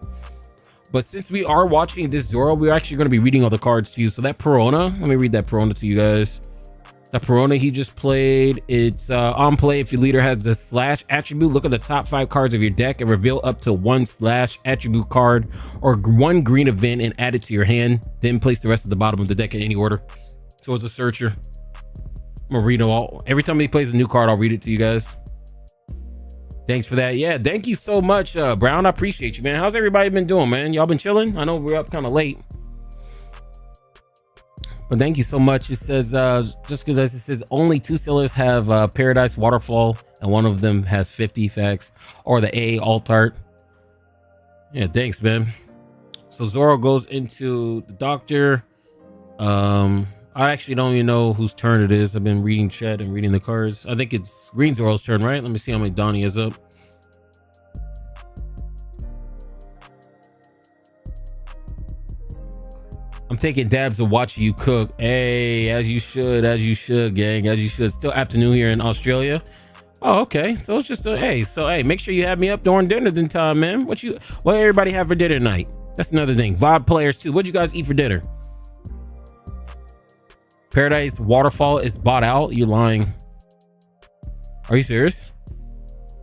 But since we are watching this Zoro, we're actually going to be reading all the cards to you. So that Perona, let me read that Perona to you guys. That Perona he just played, it's on play. If your leader has the slash attribute, look at the top 5 cards of your deck and reveal up to 1 slash attribute card or 1 green event and add it to your hand. Then place the rest at the bottom of the deck in any order. So it's a searcher. I'm going to read them all. Every time he plays a new card, I'll read it to you guys. Thanks for that. Yeah, thank you so much, Brown. I appreciate you, man. How's everybody been doing, man? Y'all been chilling? I know we're up kind of late, but thank you so much. It says just because it says only 2 sellers have Paradise Waterfall, and one of them has 50 facts, or the A alt art. Yeah, thanks, man. So Zoro goes into the doctor. I actually don't even know whose turn it is. I've been reading chat and reading the cards. I think it's Green Zoro's turn, right? Let me see how many Donnie is up. I'm taking dabs of watching you cook. Hey, as you should, gang, as you should. Still afternoon here in Australia. Oh, okay. So it's just hey, make sure you have me up during dinner then time, man. What everybody have for dinner tonight? That's another thing. VOD players too. What'd you guys eat for dinner? Paradise Waterfall is bought out. You're lying. Are you serious?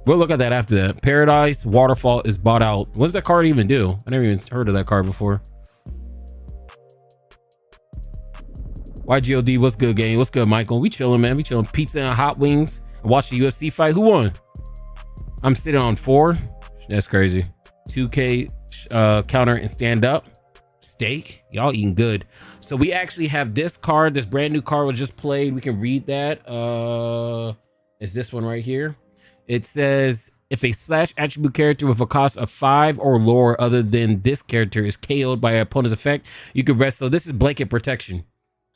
We'll look at that after that. Paradise Waterfall is bought out. What does that card even do? I never even heard of that card before. YGOD, what's good, gang? What's good, Michael? We chilling, man. We chilling. Pizza and hot wings. Watch the UFC fight. Who won? I'm sitting on 4. That's crazy. 2K counter and stand up. Steak. Y'all eating good. So we actually have this card. This brand new card was just played. We can read that. Is this one right here? It says if a slash attribute character with a cost of 5 or lower other than this character is KO'd by an opponent's effect, you can rest. So this is blanket protection,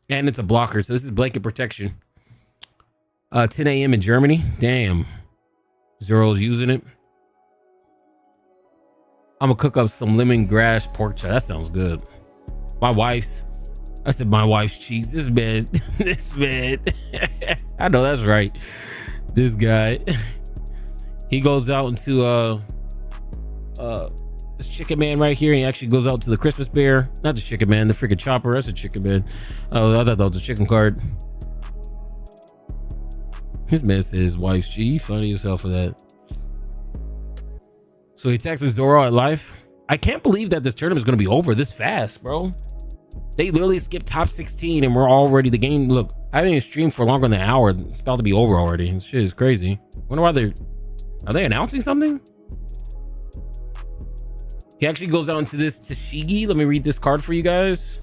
and it's a blocker. So this is blanket protection. 10 a.m. in Germany. Damn, Zoro's using it. I'm gonna cook up some lemongrass pork chop. That sounds good. My wife's cheese. This man. I know that's right. This guy, he goes out into this chicken man right here. He actually goes out to the Christmas bear. Not the chicken man, the freaking chopper. That's a chicken man. Oh, I thought that was a chicken card. This man said his wife's cheese. Funny as hell for that. So he attacks with Zoro at life. I can't believe that this tournament is going to be over this fast, bro. They literally skipped top 16 and we're already the game. Look, I haven't even streamed for longer than an hour. It's about to be over already. This shit is crazy. Wonder why are they announcing something? He actually goes out into this Tashigi. Let me read this card for you guys.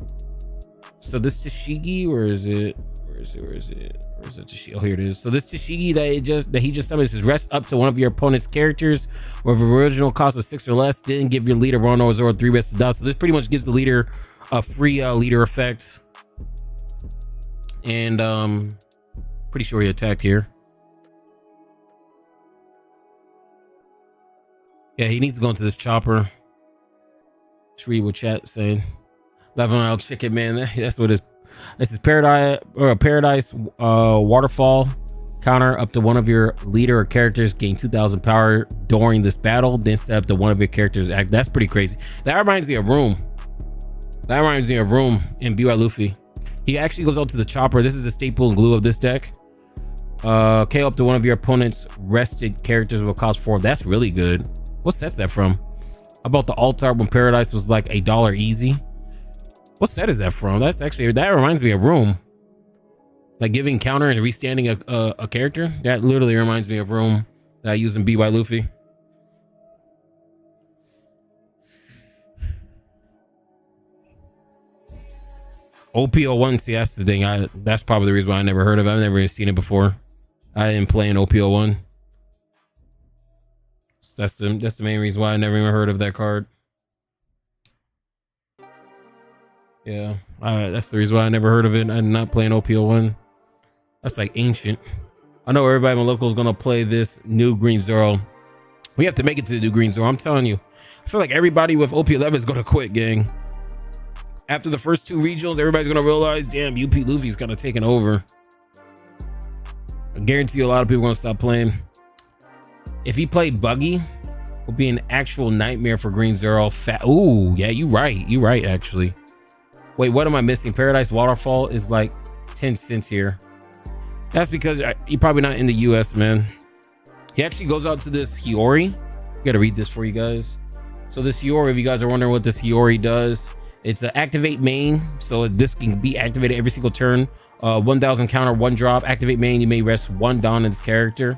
So this Tashigi, where is it? Oh, here it is. So this Tashigi that he just summoned says rest up to one of your opponent's characters with an original cost of 6 or less. Then give your leader Rono or Zoro 3 rested dots. So this pretty much gives the leader a free leader effect. And pretty sure he attacked here. Yeah, he needs to go into this chopper. Let's read what chat saying. 11 round chicken, man. That's what it is. This is paradise or a paradise waterfall counter up to one of your leader or characters gain 2,000 power during this battle. Then set up to one of your characters act. That's pretty crazy. That reminds me of Room. That reminds me of Room in BY Luffy. He actually goes out to the chopper. This is the staple and glue of this deck. KO up to one of your opponent's rested characters will cost 4. That's really good. What set's that from? About the altar when paradise was like $1 easy. What set is that from? That's actually, that reminds me of Room. Like giving counter and restanding a character. That literally reminds me of Room that I use in BY Luffy. OP01, see, that's the thing. That's probably the reason why I never heard of it. I've never seen it before. I didn't play in OP01. So that's the main reason why I never even heard of that card. Yeah, that's the reason why I never heard of it. I'm not playing OP01. That's like ancient. I know everybody in my local is gonna play this new green Zoro. We have to make it to the new green Zoro. I'm telling you, I feel like everybody with OP11 is gonna quit, gang. After the first 2 regionals, everybody's gonna realize, damn, UP Luffy's kind of taking over. I guarantee you a lot of people are gonna stop playing. If he played Buggy, it would be an actual nightmare for green Zoro. Ooh, yeah, you right. You right, actually. Wait, what am I missing? Paradise Waterfall is like 10 cents here. That's because you're probably not in the US, man. He actually goes out to this Hiyori. I gotta read this for you guys. So this Hiyori, if you guys are wondering what this Hiyori does, it's an activate main. So this can be activated every single turn. 1,000 counter, 1 drop. Activate main, you may rest 1 Dawn in this character.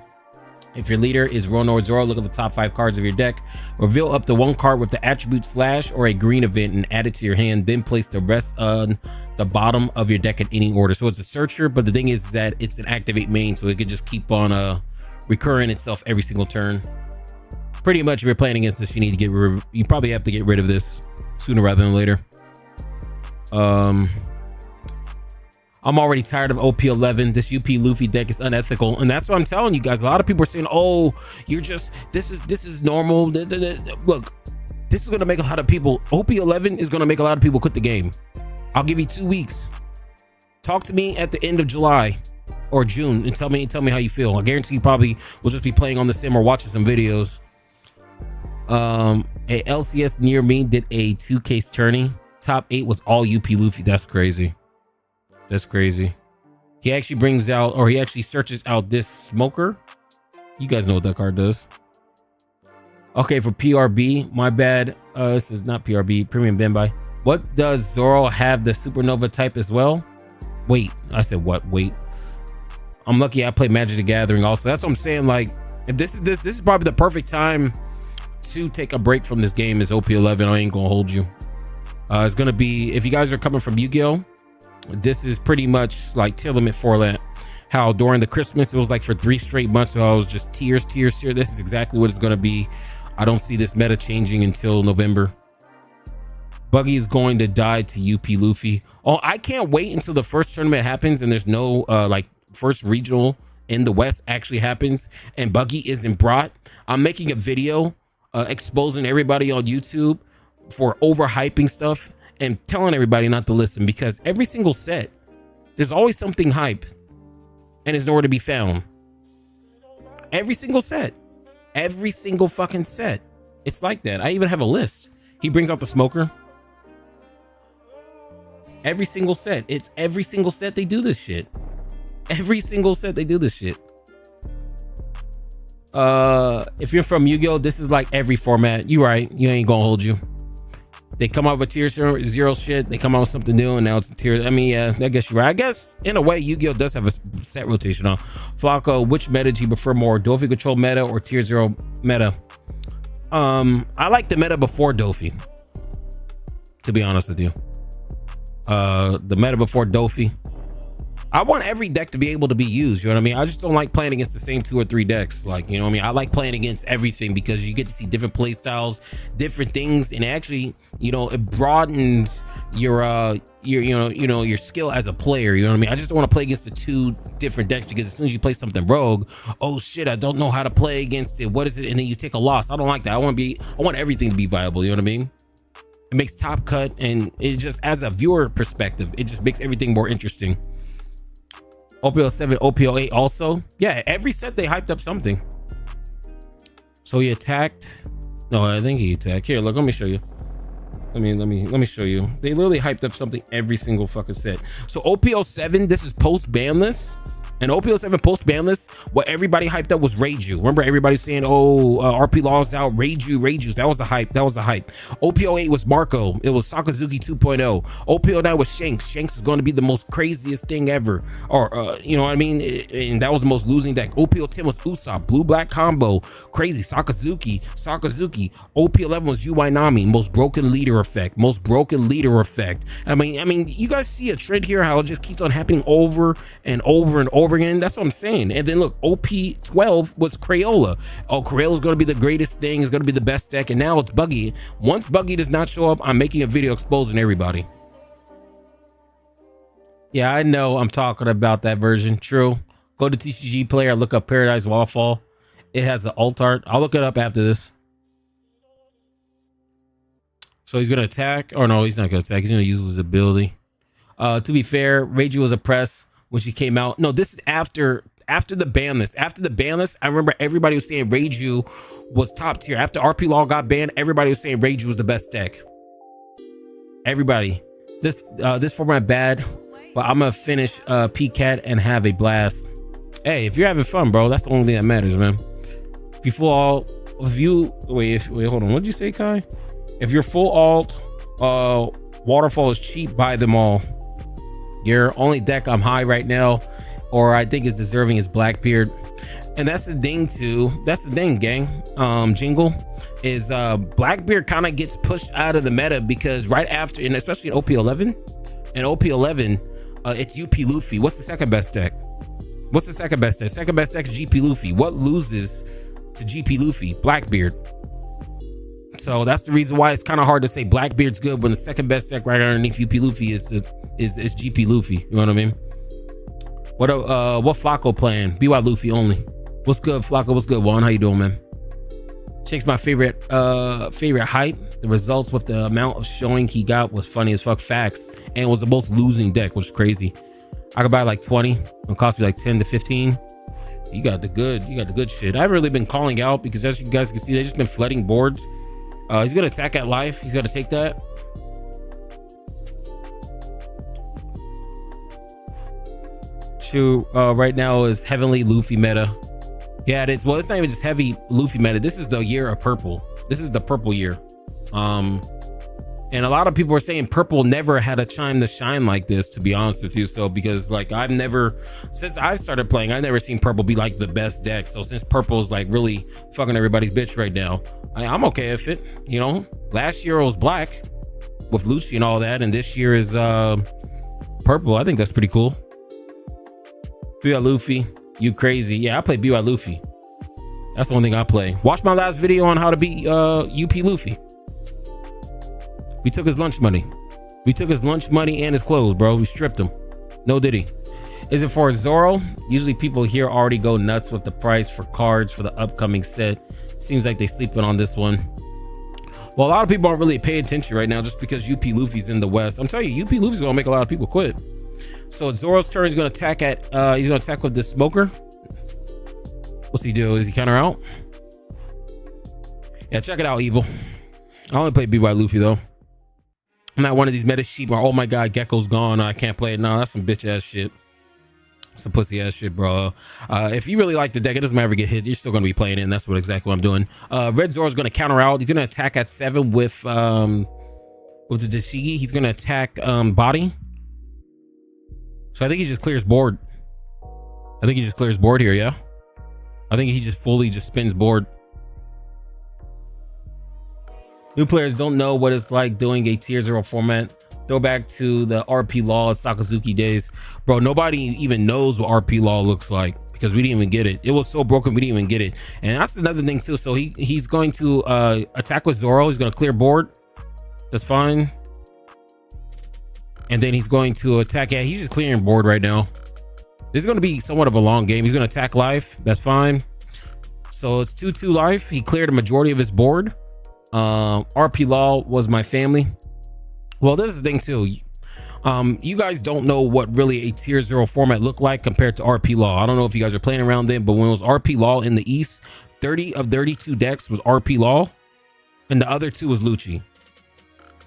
If your leader is Rono or Zoro, look at the top 5 cards of your deck. Reveal up to 1 card with the attribute slash or a green event and add it to your hand. Then place the rest on the bottom of your deck in any order. So it's a searcher, but the thing is that it's an activate main, so it could just keep on recurring itself every single turn. Pretty much, if you're playing against this, you need to get you probably have to get rid of this sooner rather than later. I'm already tired of OP11. This UP Luffy deck is unethical, and that's what I'm telling you guys. A lot of people are saying, "Oh, you're just this is normal." Look, this is gonna make a lot of people. OP11 is gonna make a lot of people quit the game. I'll give you 2 weeks. Talk to me at the end of July or June and tell me how you feel. I guarantee you probably will just be playing on the sim or watching some videos. A LCS near me did a 2-case tourney. Top 8 was all UP Luffy. That's crazy. That's crazy. He actually brings out, or he actually searches out this smoker. You guys know what that card does. Okay, for PRB, my bad. This is not PRB, Premium Benbai. What does Zoro have the supernova type as well? Wait, I said what? Wait. I'm lucky I play Magic the Gathering also. That's what I'm saying. Like, if this is probably the perfect time to take a break from this game is OP11. I ain't gonna hold you. It's gonna be, if you guys are coming from Yu-Gi-Oh, this is pretty much like Tearlament Format. How during the Christmas it was like for 3 straight months, so I was just tears. This is exactly what it's gonna be. I don't see this meta changing until November. Buggy is going to die to UP Luffy. Oh, I can't wait until the first tournament happens and there's no like first regional in the West actually happens and Buggy isn't brought. I'm making a video exposing everybody on YouTube for overhyping stuff and telling everybody not to listen, because every single set there's always something hype and it's nowhere to be found. Every single set, every single fucking set, it's like that. I even have a list. He brings out the smoker. Every single set, it's every single set they do this shit. Every single set they do this shit. If you're from Yu-Gi-Oh, this is like every format. You right, you ain't gonna hold you. They come out with tier 0 shit. They come out with something new, and now it's tier. I mean, yeah, I guess you're right. I guess in a way, Yu-Gi-Oh does have a set rotation on. Flacco, which meta do you prefer more, Dofi control meta or tier 0 meta? I like the meta before Dofi, to be honest with you. The meta before Dofi, I want every deck to be able to be used, you know what I mean? I just don't like playing against the same 2 or 3 decks, like, you know what I mean? I like playing against everything because you get to see different play styles, different things, and actually, you know, it broadens your your skill as a player, you know what I mean? I just don't want to play against the 2 different decks because as soon as you play something rogue, oh shit, I don't know how to play against it, what is it? And then you take a loss. I don't like that. I want everything to be viable, you know what I mean? It makes Top Cut, and it just, as a viewer perspective, it just makes everything more interesting. OP07, OP08 also. Yeah, every set they hyped up something. So he attacked. No, I think he attacked. Here, look, let me show you. Let me show you. They literally hyped up something every single fucking set. So OP07, this is post ban list. And OP07 post ban list, what everybody hyped up was Reiju. Remember everybody saying, oh, RP Law's out, Reiju. That was the hype. OP08 was Marco. It was Sakazuki 2.0. OP09 was Shanks. Shanks is going to be the most craziest thing ever. Or, you know what I mean? And that was the most losing deck. OP10 was Usopp, blue-black combo. Crazy. Sakazuki. OP11 was Uwainami, most broken leader effect. I mean, you guys see a trend here, how it just keeps on happening over and over and over again. That's what I'm saying. And then look, OP12 was Crayola. Oh, Crayola's going to be the greatest thing. It's going to be the best deck. And now it's Buggy. Once Buggy does not show up, I'm making a video exposing everybody. Yeah, I know I'm talking about that version. True. Go to TCG Player, look up Paradise Waterfall. It has the alt art. I'll look it up after this. So he's going to attack. Or no, he's not going to attack. He's going to use his ability. To be fair, Reiju was a press when she came out. No, this is after the ban list. After the ban list, I remember everybody was saying Reiju was top tier. After RP Law got banned, everybody was saying Reiju was the best deck. Everybody. This format bad, but I'm gonna finish PCAT and have a blast. Hey, if you're having fun, bro, that's the only thing that matters, man. If you full alt, wait, hold on. What'd you say, Kai? If you're full alt, Waterfall is cheap, buy them all. Your only deck I'm high right now, or I think is deserving, is Blackbeard. And that's the thing too. That's the thing, gang. Jingle is Blackbeard kind of gets pushed out of the meta because right after, and especially in OP11, it's UP Luffy. What's the second best deck? Second best deck is GP Luffy. What loses to GP Luffy? Blackbeard. So that's the reason why it's kind of hard to say Blackbeard's good when the second best deck right underneath UP Luffy is GP Luffy. You know what I mean? What Flacco playing? BY Luffy only. What's good, Flacco? What's good, Juan? How you doing, man? Shake's my favorite hype. The results with the amount of showing he got was funny as fuck. Facts. And was the most losing deck, which is crazy. I could buy like 20. It'll cost me like 10 to 15. You got the good shit. I haven't really been calling out because as you guys can see, they've just been flooding boards. He's gonna attack at life. He's gonna take that. Right now is heavenly Luffy meta. Yeah, it is. Well, it's not even just heavy Luffy meta. This is the year of purple. This is the purple year. And a lot of people are saying purple never had a time to shine like this, to be honest with you. So because like since I started playing, I've never seen purple be like the best deck. So since purple is like really fucking everybody's bitch right now, I'm okay with it. You know, last year it was black with Lucci and all that, and this year is purple. I think that's pretty cool. BY Luffy, you crazy? Yeah, I play BY Luffy. That's the one thing I play. Watch my last video on how to beat UP Luffy. We took his lunch money. And his clothes, bro. We stripped him. No diddy. Is it for Zoro? Usually people here already go nuts with the price for cards for the upcoming set. Seems like they sleeping on this one. Well, a lot of people aren't really paying attention right now just because UP Luffy's in the West. I'm telling you, UP Luffy's gonna make a lot of people quit. So Zoro's turn. He's gonna attack with this smoker. What's he do? Is he counter out? Yeah, check it out, Evil. I only play BY Luffy though. I'm not one of these meta sheep where, oh my god, Gecko's gone, I can't play it. No, that's some bitch ass shit. Some pussy ass shit, bro. If you really like the deck, it doesn't matter if you get hit, you're still gonna be playing it, and that's exactly what I'm doing. Red Zoro's gonna counter out. He's gonna attack at 7 with the Dashigi. He's gonna attack body. So I think he just clears board. Here, yeah. I think he just fully spins board. New players don't know what it's like doing a tier 0 format. Throwback to the RP Law Sakazuki days. Bro, nobody even knows what RP Law looks like because we didn't even get it. It was so broken, we didn't even get it. And that's another thing too. So he's going to attack with Zoro. He's going to clear board. That's fine. And then he's going to attack. Yeah, he's just clearing board right now. This is going to be somewhat of a long game. He's going to attack life. That's fine. So it's 2-2 life. He cleared a majority of his board. RP Law was my family. Well, this is the thing too. You guys don't know what really a tier 0 format looked like compared to RP Law. I don't know if you guys are playing around then, but when it was RP Law in the East, 30 of 32 decks was RP Law, and the other 2 was Lucci.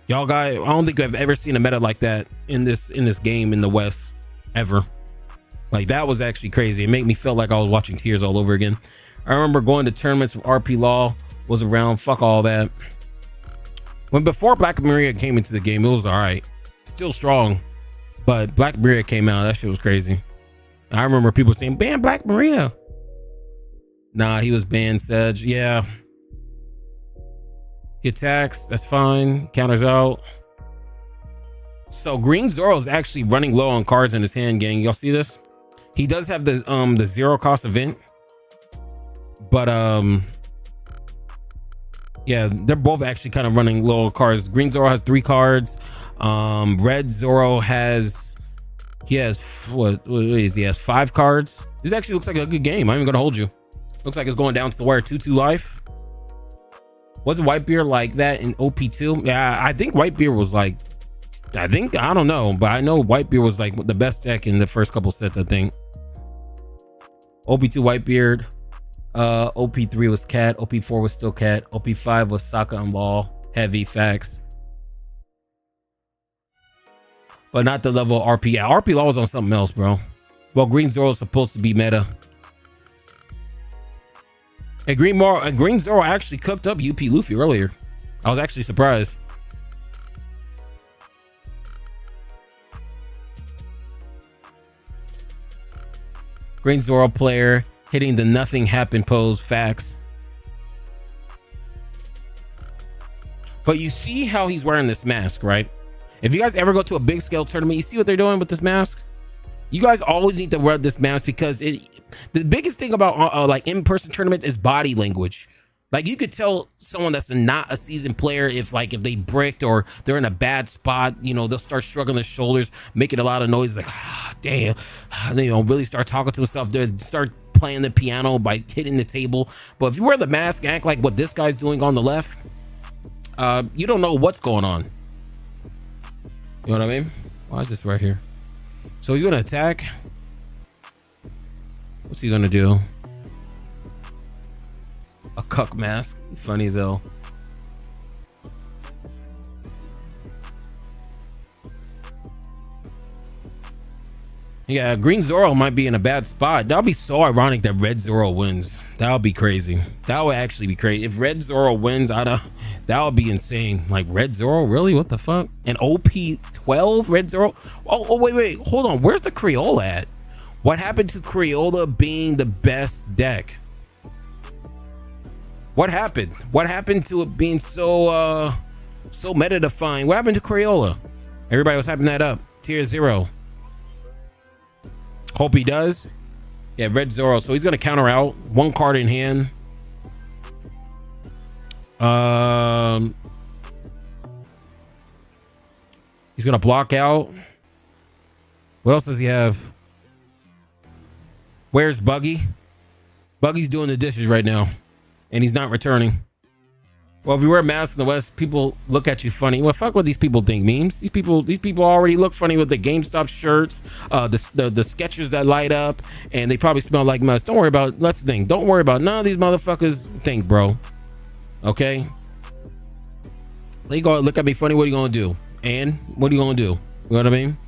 Y'all guys, I don't think I've ever seen a meta like that in this game in the West ever. Like, that was actually crazy. It made me feel like I was watching tiers all over again. I remember going to tournaments with RP Law was around. Fuck all that. When before Black Maria came into the game, it was all right, still strong, but Black Maria came out, that shit was crazy. I remember people saying ban Black Maria. Nah, he was banned. Sedge, yeah. He attacks, that's fine. Counters out. So Green Zoro is actually running low on cards in his hand, gang. Y'all see this? He does have the 0 cost event, but yeah, they're both actually kind of running low cards. Green Zoro has 3 cards. Red Zoro has, he has 5 cards. This actually looks like a good game. I'm even gonna hold you. Looks like it's going down to the wire. 2-2 life. Wasn't Whitebeard like that in OP2? Yeah, I think Whitebeard was like, I don't know, but I know Whitebeard was like the best deck in the first couple sets, I think. OP2 Whitebeard. OP3 was Cat. OP4 was still Cat. OP5 was Sokka and Law. Heavy facts. But not the level of RP. Yeah, RP Law was on something else, bro. Well, Green Zoro is supposed to be meta. And Green Zoro actually cooked up UP Luffy earlier. I was actually surprised. Green Zoro player hitting the nothing happened pose, facts. But you see how he's wearing this mask, right? If you guys ever go to a big scale tournament, you see what they're doing with this mask? You guys always need to wear this mask because the biggest thing about like in-person tournament is body language. Like, you could tell someone that's not a seasoned player if they bricked or they're in a bad spot. You know, they'll start shrugging their shoulders, making a lot of noise, like, ah, damn. And they, you know, really start talking to themselves. They start playing the piano by hitting the table. But if you wear the mask and act like what this guy's doing on the left, you don't know what's going on. You know what I mean? Why is this right here? So he's gonna attack. What's he gonna do? A cuck mask. Funny as hell. Yeah, Green Zoro might be in a bad spot. That'll be so ironic that Red Zoro wins. That would be crazy. That would actually be crazy. If Red Zoro wins, that would be insane. Like, Red Zoro? Really? What the fuck? An OP12 Red Zoro? Oh, wait. Hold on. Where's the Crayola at? What happened to Crayola being the best deck? What happened? What happened to it being so meta defined? What happened to Crayola? Everybody was hyping that up. Tier 0. Hope he does. Yeah, Red Zoro. So he's gonna counter out. 1 card in hand. He's gonna block out. What else does he have? Where's Buggy? Buggy's doing the dishes right now, and he's not returning. Well, if you wear masks in the West, people look at you funny. Well, fuck what these people think. Memes. These people already look funny with the GameStop shirts, the Skechers that light up, and they probably smell like must. Don't worry about. That's the thing. Don't worry about none of these motherfuckers think, bro. Okay. They go look at me funny. What are you gonna do? And what are you gonna do? You know what I mean?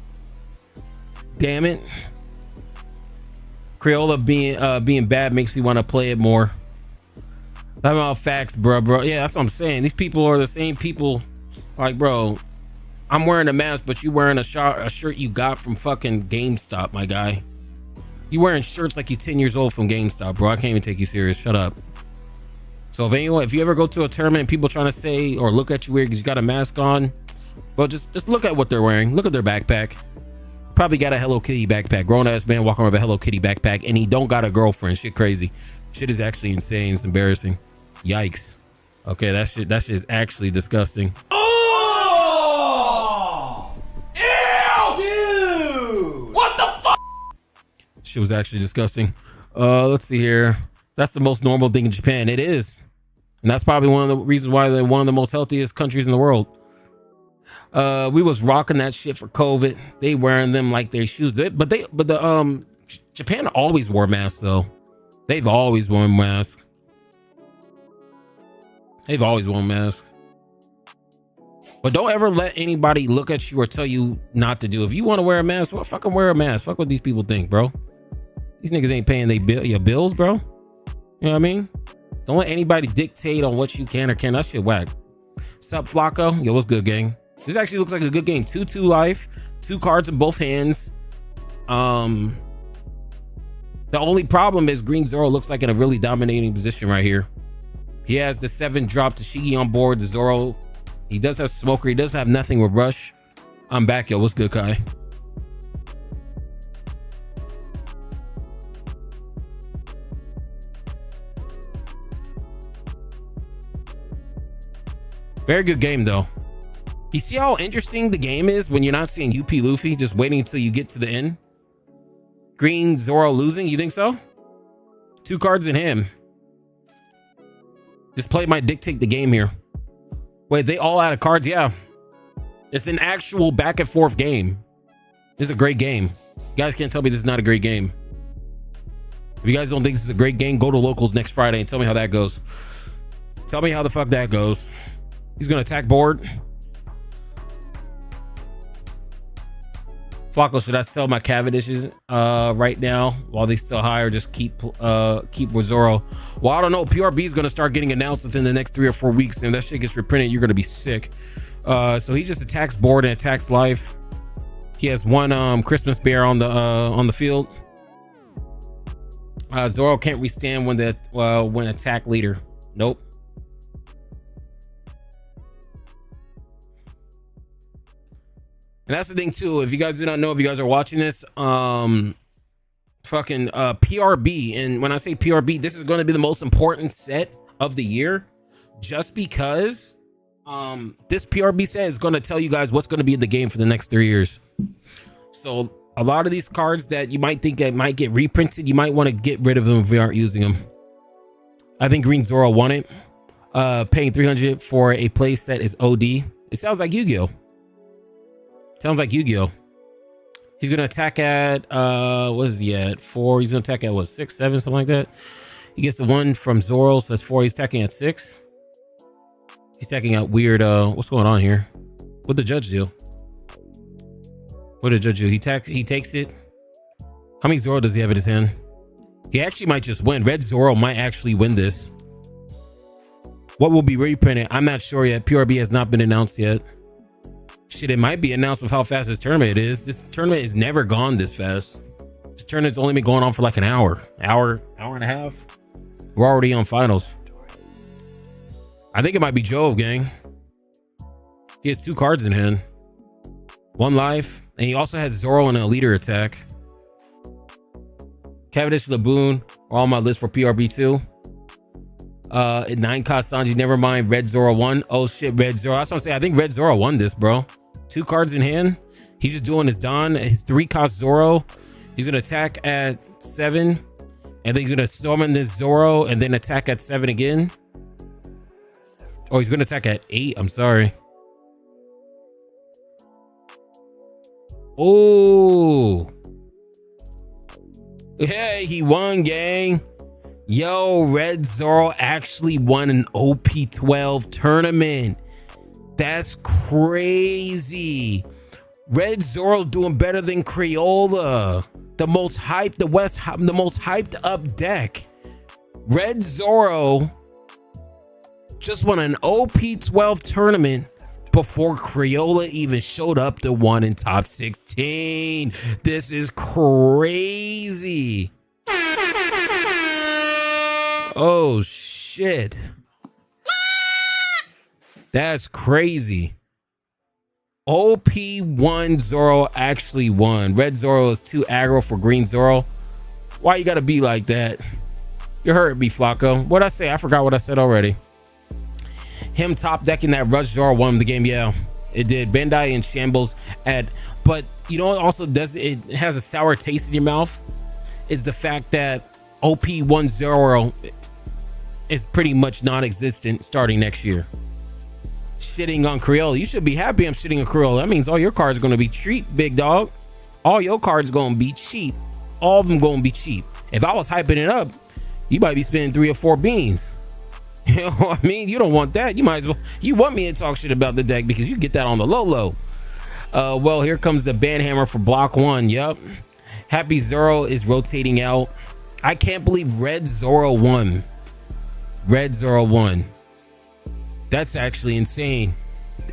Damn it. Crayola being bad makes me want to play it more. I'm all facts, bro. Yeah, that's what I'm saying. These people are the same people. Like, bro, I'm wearing a mask, but you wearing a shirt you got from fucking GameStop, my guy. You wearing shirts like you 10 years old from GameStop, bro. I can't even take you serious. Shut up. So if you ever go to a tournament and people trying to say or look at you weird because you got a mask on, Well, just look at what they're wearing. Look at their backpack. Probably got a Hello Kitty backpack. Grown ass man walking around with a Hello Kitty backpack, and he don't got a girlfriend. Shit crazy. Shit is actually insane. It's embarrassing. Yikes. Okay, that shit is actually disgusting. Oh! Ew! Dude! What the fuck? Shit was actually disgusting. Let's see here. That's the most normal thing in Japan. It is. And that's probably one of the reasons why they're one of the most healthiest countries in the world. We was rocking that shit for COVID. They wearing them like their shoes. Japan always wore masks though. They've always worn masks. They've always worn masks. But don't ever let anybody look at you or tell you not to do. If you want to wear a mask, well, fucking wear a mask. Fuck what these people think, bro. These niggas ain't paying your bills, bro. You know what I mean? Don't let anybody dictate on what you can or can't. That shit whack. Sup, Flacco? Yo, what's good, gang? This actually looks like a good game. 2-2 life. 2 cards in both hands. The only problem is Green Zoro looks like in a really dominating position right here. He has the 7 drop to Shigi on board. The Zoro, he does have Smoker. He does have nothing with Rush. I'm back, yo. What's good, Kai? Very good game, though. You see how interesting the game is when you're not seeing UP Luffy, just waiting until you get to the end? Green Zoro losing, you think so? 2 cards in hand. This play might dictate the game here. Wait, they all out of cards? Yeah. It's an actual back and forth game. This is a great game. You guys can't tell me this is not a great game. If you guys don't think this is a great game, go to locals next Friday and tell me how that goes. Tell me how the fuck that goes. He's gonna attack board. Flacco, should I sell my Cavendishes right now while they still high, or just keep with Zoro? Well, I don't know. PRB is gonna start getting announced within the next 3 or 4 weeks, and if that shit gets reprinted, you're gonna be sick. So he just attacks board and attacks life. He has 1 Christmas bear on the field. Zoro can't withstand when attack leader. Nope. And that's the thing too. If you guys do not know, if you guys are watching this, fucking PRB, and when I say PRB, this is going to be the most important set of the year, just because this PRB set is going to tell you guys what's going to be in the game for the next 3 years. So a lot of these cards that you might think that might get reprinted, you might want to get rid of them if we aren't using them. I think Green Zoro won it. Paying 300 for a play set is OD. It sounds like Yu-Gi-Oh. Sounds like Yu-Gi-Oh. He's gonna attack at what is he at? 4. He's gonna attack at what, 6, 7, something like that. He gets the 1 from Zoro, so that's 4. He's attacking at 6. He's attacking at weird. What's going on here? What'd the judge do? What did the judge do? He takes it. How many Zoro does he have in his hand? He actually might just win. Red Zoro might actually win this. What will be reprinted? I'm not sure yet. PRB has not been announced yet. Shit, it might be announced with how fast this tournament is. This tournament is never gone this fast. This tournament's only been going on for like an hour and a half. We're already on finals. I think it might be Jove, gang. He has 2 cards in hand. 1 life, and he also has Zoro and a leader attack. Cavendish, Laboon are on my list for PRB too. 9 cost Sanji, never mind. Red Zoro won. Oh shit, Red Zoro. That's what I'm saying. I think Red Zoro won this, bro. 2 cards in hand. He's just doing his Don. His 3 cost Zoro. He's gonna attack at 7, and then he's gonna summon this Zoro and then attack at 7 again. Oh, he's gonna attack at 8. I'm sorry. Oh, hey, he won, gang. Yo, Red Zoro actually won an OP12 tournament. That's crazy. Red Zoro's doing better than Crayola, the most hyped, the most hyped up deck. Red Zoro just won an OP12 tournament before Crayola even showed up to one in top 16. This is crazy. Oh shit. That's crazy. OP1 Zoro actually won. Red Zoro is too aggro for green Zoro. Why you gotta be like that? You hurt me, Flacco. What'd I say? I forgot what I said already. Him top decking that Rush Zoro won the game. Yeah, it did. Bandai and shambles but you know what also does it has a sour taste in your mouth is the fact that OP1 Zoro is pretty much non-existent starting next year. Shitting on Crayola. You should be happy I'm shitting on Crayola. That means all your cards are going to be cheap, big dog. All your cards going to be cheap. All of them going to be cheap. If I was hyping it up, you might be spending 3 or 4 beans. You know what I mean? You don't want that. You might as well. You want me to talk shit about the deck because you get that on the low. Well, here comes the Banhammer for block 1. Yep. Happy Zoro is rotating out. I can't believe Red Zoro won. Red Zoro won. That's actually insane.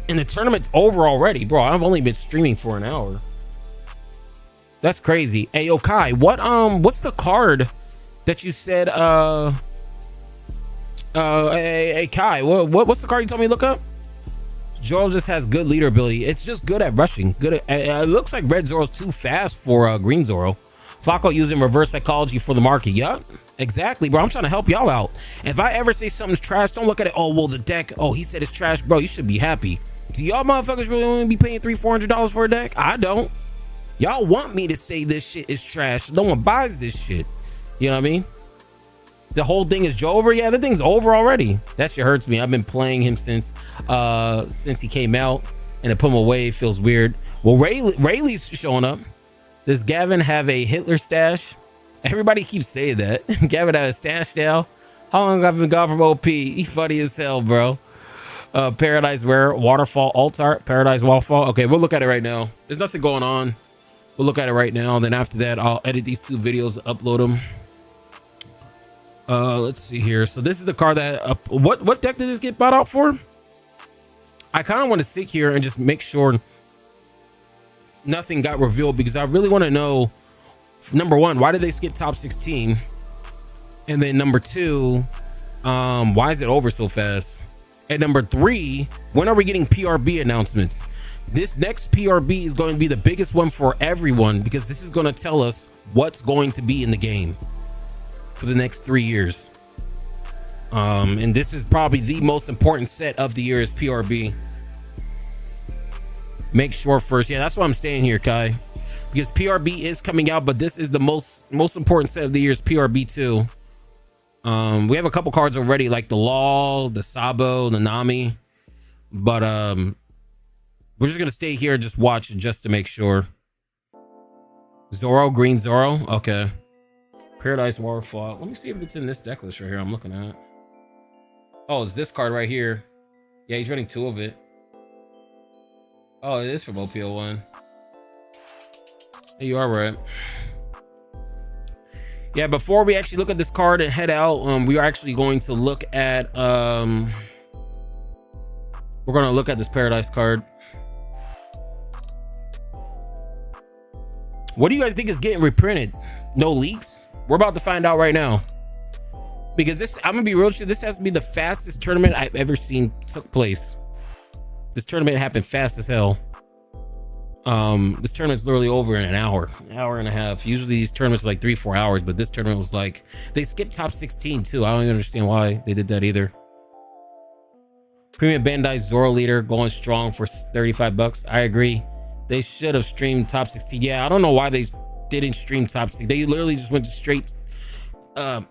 And the tournament's over already, bro. I've only been streaming for an hour. That's crazy. Hey, yo, Kai, what's the card that you said? Hey, Kai, what's the card you told me to look up? Zoro just has good leader ability. It's just good at rushing. It looks like Red Zoro's too fast for Green Zoro. Flacco using reverse psychology for the market. Yup, exactly, bro. I'm trying to help y'all out. If I ever say something's trash, don't look at it. Oh, well, the deck. Oh, he said it's trash, bro. You should be happy. Do y'all motherfuckers really want to be paying $300-$400 for a deck? I don't. Y'all want me to say this shit is trash. No one buys this shit. You know what I mean? The whole thing is over. Yeah, the thing's over already. That shit hurts me. I've been playing him since he came out, and to put him away feels weird. Well, Rayleigh's showing up. Does Gavin have a Hitler stash? Everybody keeps saying that. Gavin had a stash now. How long have I been gone from OP? He funny as hell, bro. Paradise Rare, Waterfall, Alt Art, Paradise Waterfall. Okay, we'll look at it right now. There's nothing going on. We'll look at it right now. Then after that, I'll edit these 2 videos, upload them. Let's see here. So this is the card that what deck did this get bought out for? I kind of want to sit here and just make sure nothing got revealed, because I really want to know, number 1, why did they skip top 16? And then number 2, why is it over so fast? And number 3, when are we getting PRB announcements? This next PRB is going to be the biggest one for everyone, because this is going to tell us what's going to be in the game for the next 3 years. And this is probably the most important set of the year is PRB. Make sure first. Yeah, that's why I'm staying here, Kai, because PRB is coming out, but this is the most important set of the year is PRB 2. We have a couple cards already, like the Law, the Sabo, the Nami, but we're just gonna stay here and just watch just to make sure. Zoro, green Zoro. Okay. Paradise Waterfall. Let me see if it's in this deck list right here I'm looking at. Oh, it's this card right here. Yeah, he's running 2 of it. Oh, it is from OP01. You are right. Yeah, before we actually look at this card and head out, we are actually going to look at we're gonna look at this Paradise card. What do you guys think is getting reprinted? No leaks? We're about to find out right now. Because this, I'm gonna be real, this has to be the fastest tournament I've ever seen took place. This tournament happened fast as hell. This tournament's literally over in an hour and a half. Usually these tournaments are like 3-4 hours, but this tournament was like, they skipped top 16 too. I don't even understand why they did that either. Premium Bandai Zoro leader going strong for $35. I agree. They should have streamed top 16. Yeah, I don't know why they didn't stream top 16. They literally just went to straight. And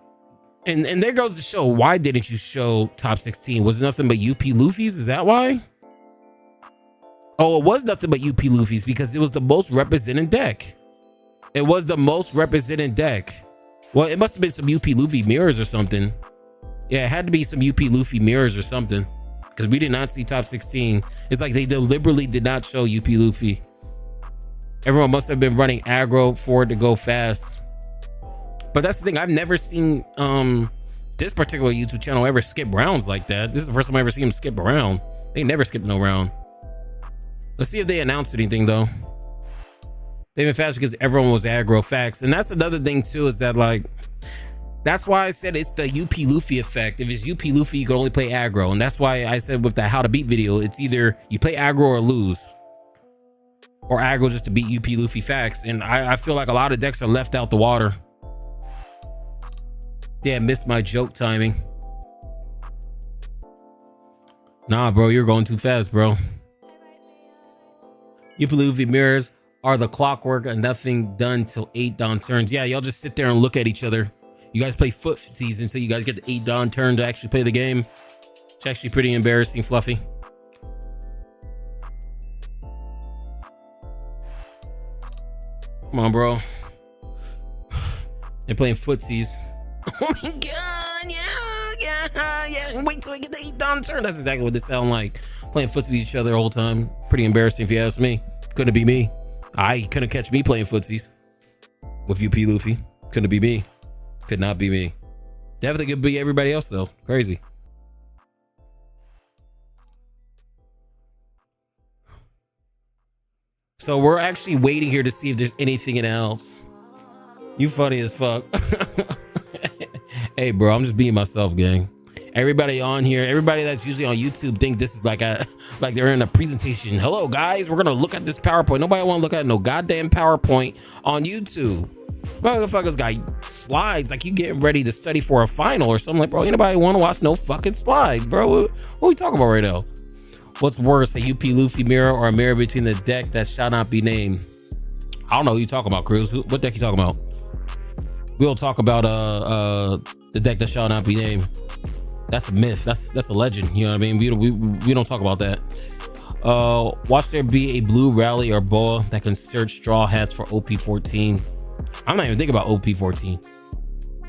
there goes the show. Why didn't you show top 16? Was it nothing but UP Luffy's? Is that why? Oh, it was nothing but UP Luffy's because it was the most represented deck. It was the most represented deck. Well, it must have been some UP Luffy mirrors or something. Yeah, it had to be some UP Luffy mirrors or something, because we did not see top 16. It's like they deliberately did not show UP Luffy. Everyone must have been running aggro for it to go fast. But that's the thing. I've never seen this particular YouTube channel ever skip rounds like that. This is the first time I ever seen them skip a round. They never skip no round. Let's see if they announced anything though. They've been fast because everyone was aggro, facts. And that's another thing too, is that like, that's why I said it's the UP Luffy effect. If it's UP Luffy, you can only play aggro. And that's why I said with the how to beat video, it's either you play aggro or lose. or aggro just to beat UP Luffy facts. And I feel like a lot of decks are left out the water. Damn, missed my joke timing. Nah, bro, you're going too fast, bro. UP Luffy mirrors are the clockwork and nothing done till 8 dawn turns. Yeah, y'all just sit there and look at each other. You guys play foot season, so you guys get the 8 dawn turn to actually play the game. It's actually pretty embarrassing, Fluffy. Come on, bro. They're playing footsies. Oh my god, yeah. Wait till I get the 8 dawn turn. That's exactly what they sound like. Playing footsies with each other the whole time. Pretty embarrassing if you ask me. Couldn't be me. I couldn't catch me playing footsies with UP Luffy. Couldn't be me. Could not be me. Definitely could be everybody else though. Crazy. So we're actually waiting here to see if there's anything else. You funny as fuck. Hey bro, I'm just being myself, gang. Everybody on here, everybody that's usually on YouTube think this is like they're in a presentation. Hello guys, we're gonna look at this PowerPoint. Nobody wanna look at no goddamn PowerPoint on YouTube. Motherfuckers got slides like you getting ready to study for a final or something. Like, bro, anybody wanna watch no fucking slides, bro? What are we talking about right now? What's worse, a UP Luffy mirror or a mirror between the deck that shall not be named? I don't know who you talking about, Cruz. What deck you talking about? We'll talk about the deck that shall not be named. That's a myth. That's a legend. You know what I mean? We don't talk about that. Watch there be a blue rally or boa that can search straw hats for OP14. I'm not even thinking about OP14.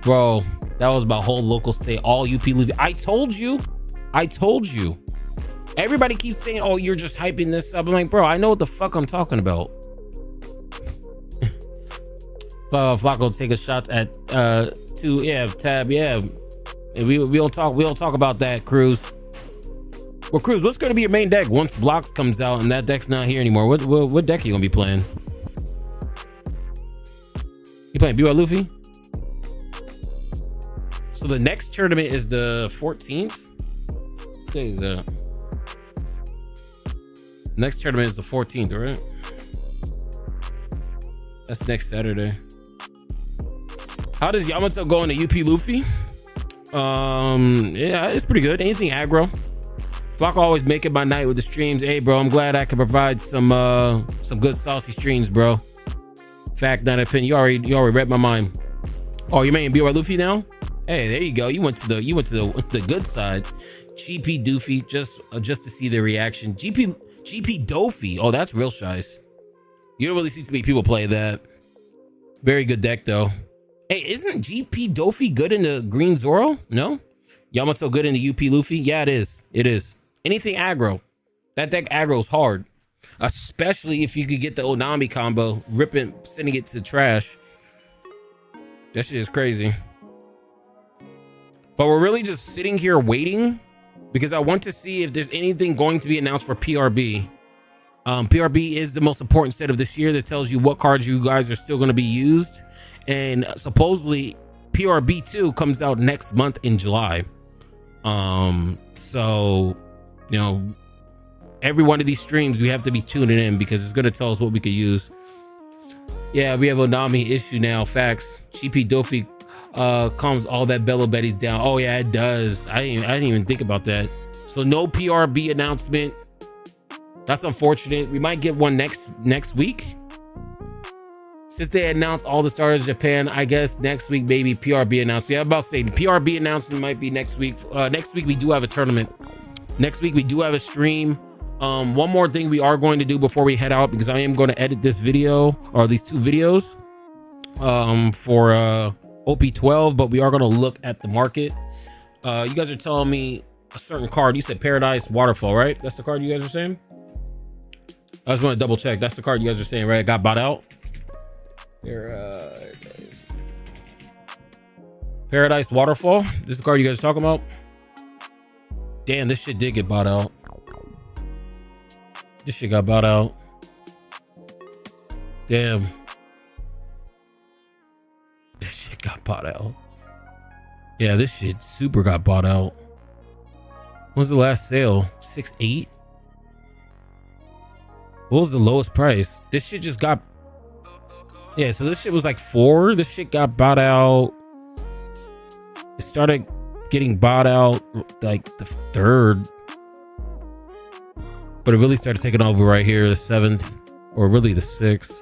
Bro, that was about whole local state, all UP Luffy. I told you. Everybody keeps saying, oh, you're just hyping this up. I'm like, bro, I know what the fuck I'm talking about. Flacco take a shot at tab, yeah. We don't talk about that, Cruz. Well, Cruz, what's gonna be your main deck once Blocks comes out and that deck's not here anymore? What deck are you gonna be playing? You playing BY Luffy? So the next tournament is the 14th. What day is that? Next tournament is the 14th, right? That's next Saturday. How does Yamato go into UP Luffy? Yeah, it's pretty good. Anything aggro. Flock always making my night with the streams. Hey, bro, I'm glad I can provide some good saucy streams, bro. Fact, not opinion. You already read my mind. Oh, you're making BY Luffy now? Hey, there you go. You went to the good side. GP Doofy, just to see the reaction. GP Doofy. Oh, that's real shice. You don't really see too many people play that. Very good deck though. Hey, isn't GP Doofy good in the green Zoro? No? Yamato good in the UP Luffy? Yeah, it is. It is. Anything aggro. That deck aggro's hard. Especially if you could get the Onami combo, sending it to trash. That shit is crazy. But we're really just sitting here waiting because I want to see if there's anything going to be announced for PRB. PRB is the most important set of this year that tells you what cards you guys are still going to be used. And supposedly PRB 2 comes out next month in July. So, you know, every one of these streams we have to be tuning in because it's going to tell us what we could use. Yeah, we have Onami issue now. Facts. GP Doofy calms all that Bello Betties down. Oh yeah, it does. I didn't even think about that. So no PRB announcement. That's unfortunate. We might get one next week. Since they announced all the starters in Japan, I guess next week maybe PRB announcement. Yeah, I'm about to say the PRB announcement might be next week. Next week we do have a tournament. Next week we do have a stream. One more thing we are going to do before we head out, because I am going to edit this video, or these two videos, for OP12, but we are going to look at the market. You guys are telling me a certain card. You said Paradise Waterfall, right? That's the card you guys are saying? I just want to double check. That's the card you guys are saying, right? It got bought out. Here, Paradise Waterfall. This is the card you guys are talking about. Damn, this shit did get bought out. This shit got bought out. Damn. This shit got bought out. Yeah, this shit super got bought out. When's the last sale? 6.8? What was the lowest price? This shit just got, yeah, so this shit was like 4. This shit got bought out. It started getting bought out like the 3rd, but it really started taking over right here, the 7th, or really the 6th.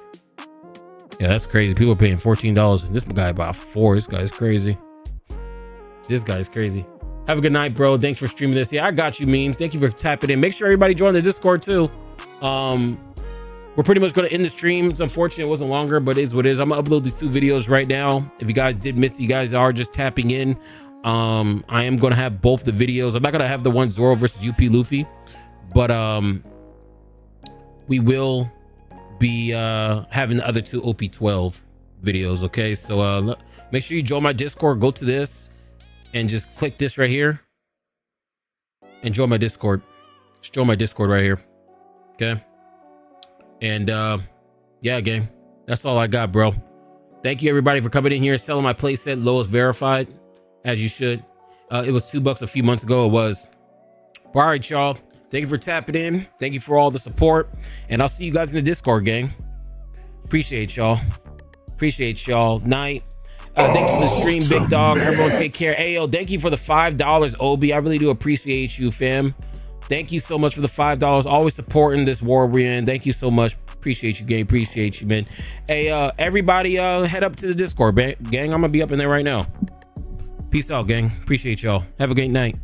Yeah, that's crazy. People are paying $14, and this guy about 4. This guy's crazy. This guy's crazy. Have a good night, bro. Thanks for streaming this. Yeah, I got you, memes. Thank you for tapping in. Make sure everybody join the Discord too. We're pretty much going to end the stream. It's unfortunate it wasn't longer, but it is what it is. I'm gonna upload these 2 videos right now. If you guys did miss it, you guys are just tapping in. I am going to have both the videos. I'm not going to have the one Zoro versus UP Luffy, but we will be having the other 2 OP12 videos. Okay, so make sure you join my Discord. Go to this and just click this right here and join my Discord. Just join my Discord right here. Okay. And yeah, gang, that's all I got, bro. Thank you everybody for coming in here, selling my playset. Lowest verified, as you should. It was $2 a few months ago. It was. All right, y'all. Thank you for tapping in. Thank you for all the support, and I'll see you guys in the Discord, gang. Appreciate y'all. Appreciate y'all. Night. Thanks for the stream, big dog. Everyone take care. Ayo, thank you for the $5, Obi. I really do appreciate you, fam. Thank you so much for the $5. Always supporting this war we're in. Thank you so much. Appreciate you, gang. Appreciate you, man. Hey, everybody, head up to the Discord, gang. I'm gonna be up in there right now. Peace out, gang. Appreciate y'all. Have a great night.